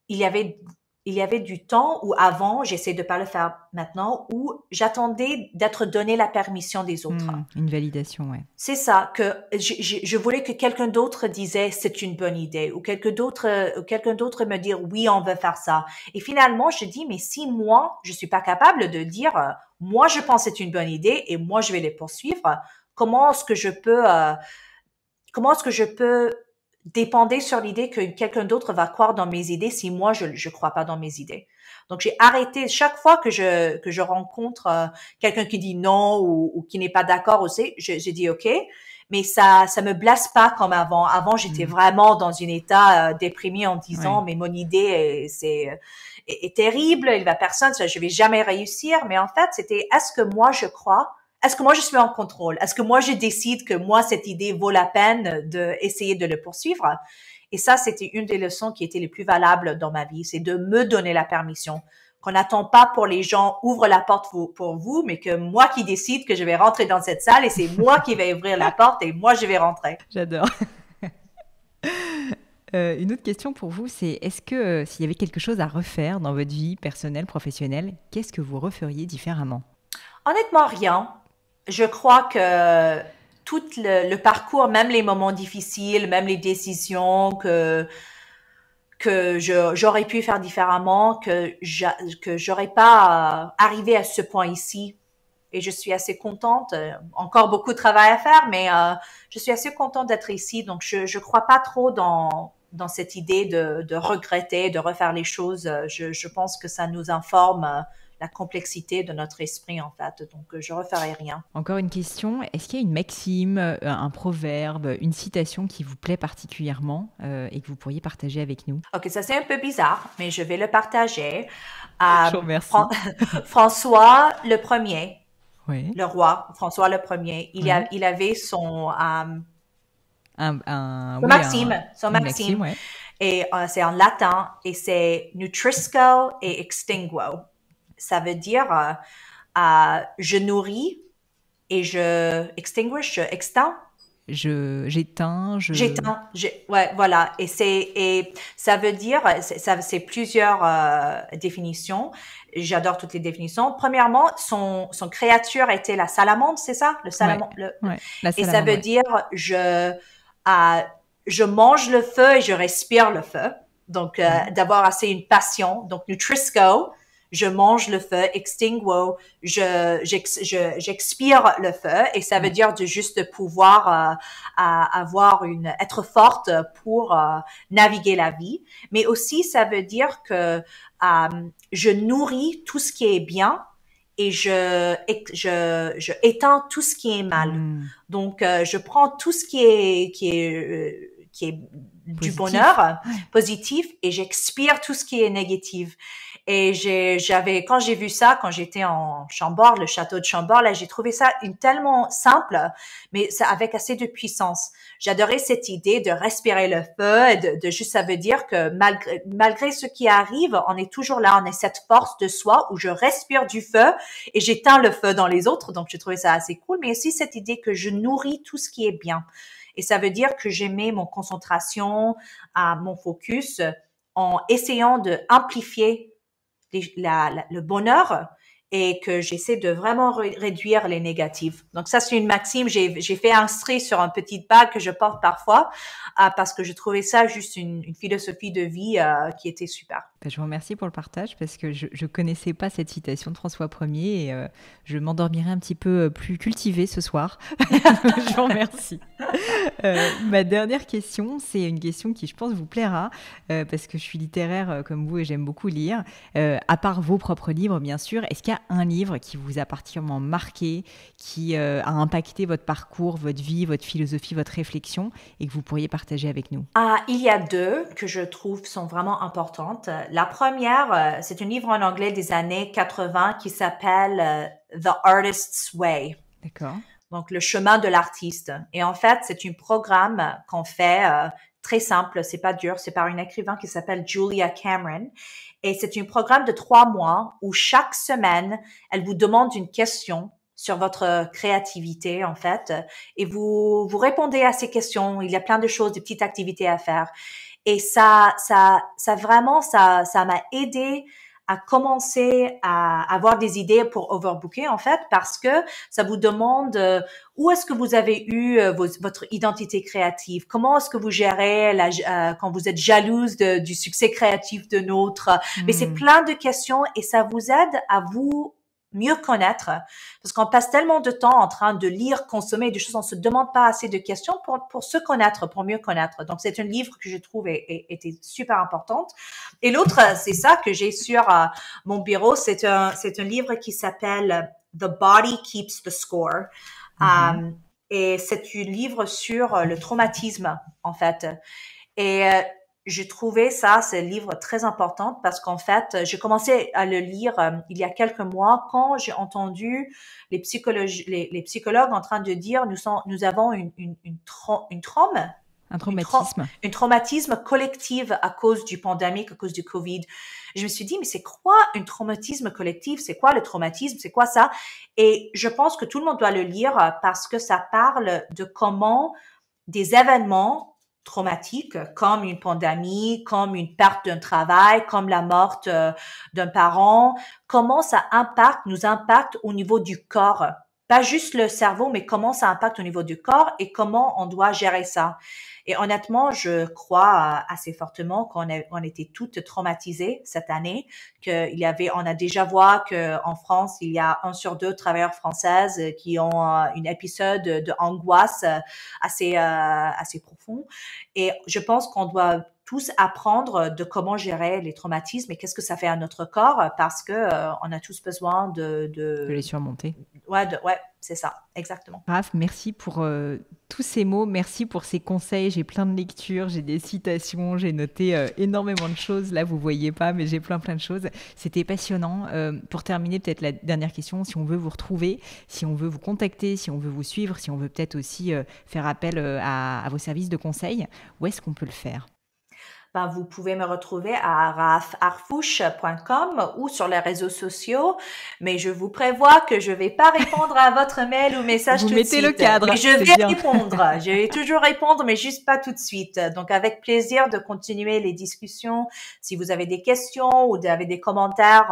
il y avait, il y avait du temps où avant, j'essaie de pas le faire maintenant, où j'attendais d'être donné la permission des autres. Une validation, ouais. C'est ça, que je voulais que quelqu'un d'autre disait c'est une bonne idée, ou quelqu'un d'autre me dire oui, on veut faire ça. Et finalement, je dis, mais si moi, je suis pas capable de dire, moi, je pense que c'est une bonne idée et moi, je vais les poursuivre, comment est-ce que je peux dépendre sur l'idée que quelqu'un d'autre va croire dans mes idées si moi, je crois pas dans mes idées. Donc, j'ai arrêté chaque fois que je rencontre quelqu'un qui dit non ou qui n'est pas d'accord aussi, j'ai dit OK, mais ça me blesse pas comme avant. Avant, j'étais vraiment dans un état déprimé en disant mais mon idée est terrible, il va personne, je vais jamais réussir. Mais en fait, c'était est-ce que moi je crois? Est-ce que moi je suis en contrôle? Est-ce que moi je décide que moi cette idée vaut la peine de essayer de le poursuivre? Et ça, c'était une des leçons qui étaient les plus valables dans ma vie, c'est de me donner la permission. Qu'on n'attend pas pour les gens ouvrent la porte pour vous, mais que moi qui décide que je vais rentrer dans cette salle et c'est moi qui vais ouvrir la porte et moi je vais rentrer. J'adore. Une autre question pour vous, c'est est-ce que s'il y avait quelque chose à refaire dans votre vie personnelle, professionnelle, qu'est-ce que vous referiez différemment? Honnêtement, rien. Je crois que tout le parcours, même les moments difficiles, même les décisions que j'aurais pu faire différemment, que j'aurais pas arrivé à ce point ici. Et je suis assez contente. Encore beaucoup de travail à faire, mais je suis assez contente d'être ici. Donc, je crois pas trop dans cette idée de regretter, de refaire les choses. Je pense que ça nous informe la complexité de notre esprit, en fait. Donc, je referai rien. Encore une question. Est-ce qu'il y a une maxime, un proverbe, une citation qui vous plaît particulièrement et que vous pourriez partager avec nous? OK, ça c'est un peu bizarre, mais je vais le partager. Je vous remercie. François le Premier. Oui. Le roi, François le Premier, il avait son maxime, ouais. Et c'est en latin et c'est nutrisco et extinguo. Ça veut dire je nourris et je extinguish, je extinds. J'éteins. Ouais, voilà. Et ça veut dire, c'est plusieurs définitions. J'adore toutes les définitions. Premièrement, son créature était la salamandre, c'est ça? Le salamandre. Et ça veut dire, je mange le feu et je respire le feu. Donc, d'avoir assez une passion. Donc, nutrisco, je mange le feu, extinguo, j'expire le feu, et ça veut dire de juste pouvoir être forte pour naviguer la vie. Mais aussi, ça veut dire que je nourris tout ce qui est bien et je éteins tout ce qui est mal. Donc, je prends tout ce qui est du bonheur positif et j'expire tout ce qui est négatif. Et quand j'ai vu ça, quand j'étais en Chambord, le château de Chambord, là, j'ai trouvé ça tellement simple, mais ça avec assez de puissance. J'adorais cette idée de respirer le feu, de juste, ça veut dire que malgré ce qui arrive, on est toujours là, on est cette force de soi où je respire du feu et j'éteins le feu dans les autres. Donc, j'ai trouvé ça assez cool, mais aussi cette idée que je nourris tout ce qui est bien. Et ça veut dire que j'aimais mon concentration, mon focus en essayant de amplifier le bonheur et que j'essaie de vraiment réduire les négatifs. Donc ça, c'est une maxime. J'ai fait inscrire sur un petit bague que je porte parfois parce que je trouvais ça juste une philosophie de vie qui était super. Je vous remercie pour le partage parce que je ne connaissais pas cette citation de François Ier et je m'endormirai un petit peu plus cultivée ce soir. Je vous remercie. Ma dernière question, c'est une question qui, je pense, vous plaira parce que je suis littéraire comme vous et j'aime beaucoup lire. À part vos propres livres, bien sûr, est-ce qu'il y a un livre qui vous a particulièrement marqué, qui a impacté votre parcours, votre vie, votre philosophie, votre réflexion et que vous pourriez partager avec nous? Il y a deux que je trouve sont vraiment importantes. La première, c'est un livre en anglais des années 80 qui s'appelle The Artist's Way. D'accord. Donc, le chemin de l'artiste. Et en fait, c'est un programme qu'on fait très simple, c'est pas dur, c'est par une écrivain qui s'appelle Julia Cameron. Et c'est un programme de 3 mois où chaque semaine, elle vous demande une question sur votre créativité, en fait, et vous répondez à ces questions. Il y a plein de choses, des petites activités à faire. Et ça vraiment, ça m'a aidé à commencer à avoir des idées pour overbooker, en fait, parce que ça vous demande où est-ce que vous avez eu votre identité créative? Comment est-ce que vous gérez quand vous êtes jalouse du succès créatif de l'autre? Mais c'est plein de questions et ça vous aide à vous mieux connaître, parce qu'on passe tellement de temps en train de lire, consommer des choses, on se demande pas assez de questions pour se connaître, pour mieux connaître. Donc c'est un livre que je trouve était super importante. Et l'autre, c'est ça que j'ai sur mon bureau, c'est un livre qui s'appelle The Body Keeps the Score. Et c'est un livre sur le traumatisme, en fait. Et j'ai trouvé ça, ce livre très important parce qu'en fait, j'ai commencé à le lire il y a quelques mois quand j'ai entendu les psychologues en train de dire nous avons un traumatisme collectif à cause du pandémique, à cause du Covid. Je me suis dit, mais c'est quoi un traumatisme collectif? C'est quoi le traumatisme? C'est quoi ça? Et je pense que tout le monde doit le lire parce que ça parle de comment des événements traumatiques comme une pandémie, comme une perte d'un travail, comme la mort d'un parent, comment ça nous impacte au niveau du corps. Pas juste le cerveau, mais comment ça impacte au niveau du corps et comment on doit gérer ça. Et honnêtement, je crois assez fortement qu'on était toutes traumatisées cette année, on a déjà vu qu'en France, il y a 1 sur 2 travailleurs françaises qui ont un épisode d'angoisse assez profond. Et je pense qu'on doit tous apprendre de comment gérer les traumatismes et qu'est-ce que ça fait à notre corps parce que on a tous besoin de les surmonter. Ouais, c'est ça, exactement. Raph, merci pour tous ces mots, merci pour ces conseils. J'ai plein de lectures, j'ai des citations, j'ai noté énormément de choses. Là, vous voyez pas, mais j'ai plein de choses. C'était passionnant. Pour terminer, peut-être la dernière question, si on veut vous retrouver, si on veut vous contacter, si on veut vous suivre, si on veut peut-être aussi faire appel à vos services de conseil, où est-ce qu'on peut le faire? Vous pouvez me retrouver à rafharfouche.com ou sur les réseaux sociaux, mais je vous prévois que je vais pas répondre à votre mail ou message tout de suite. Vous mettez le cadre. Mais je vais répondre. Je vais toujours répondre, mais juste pas tout de suite. Donc, avec plaisir de continuer les discussions. Si vous avez des questions ou avez des commentaires,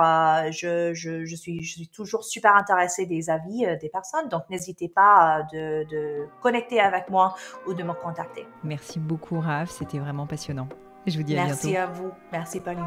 je suis toujours super intéressée des avis des personnes. Donc, n'hésitez pas de connecter avec moi ou de me contacter. Merci beaucoup, Raph. C'était vraiment passionnant. Je vous dis à bientôt. Merci à vous. Merci, Pauline.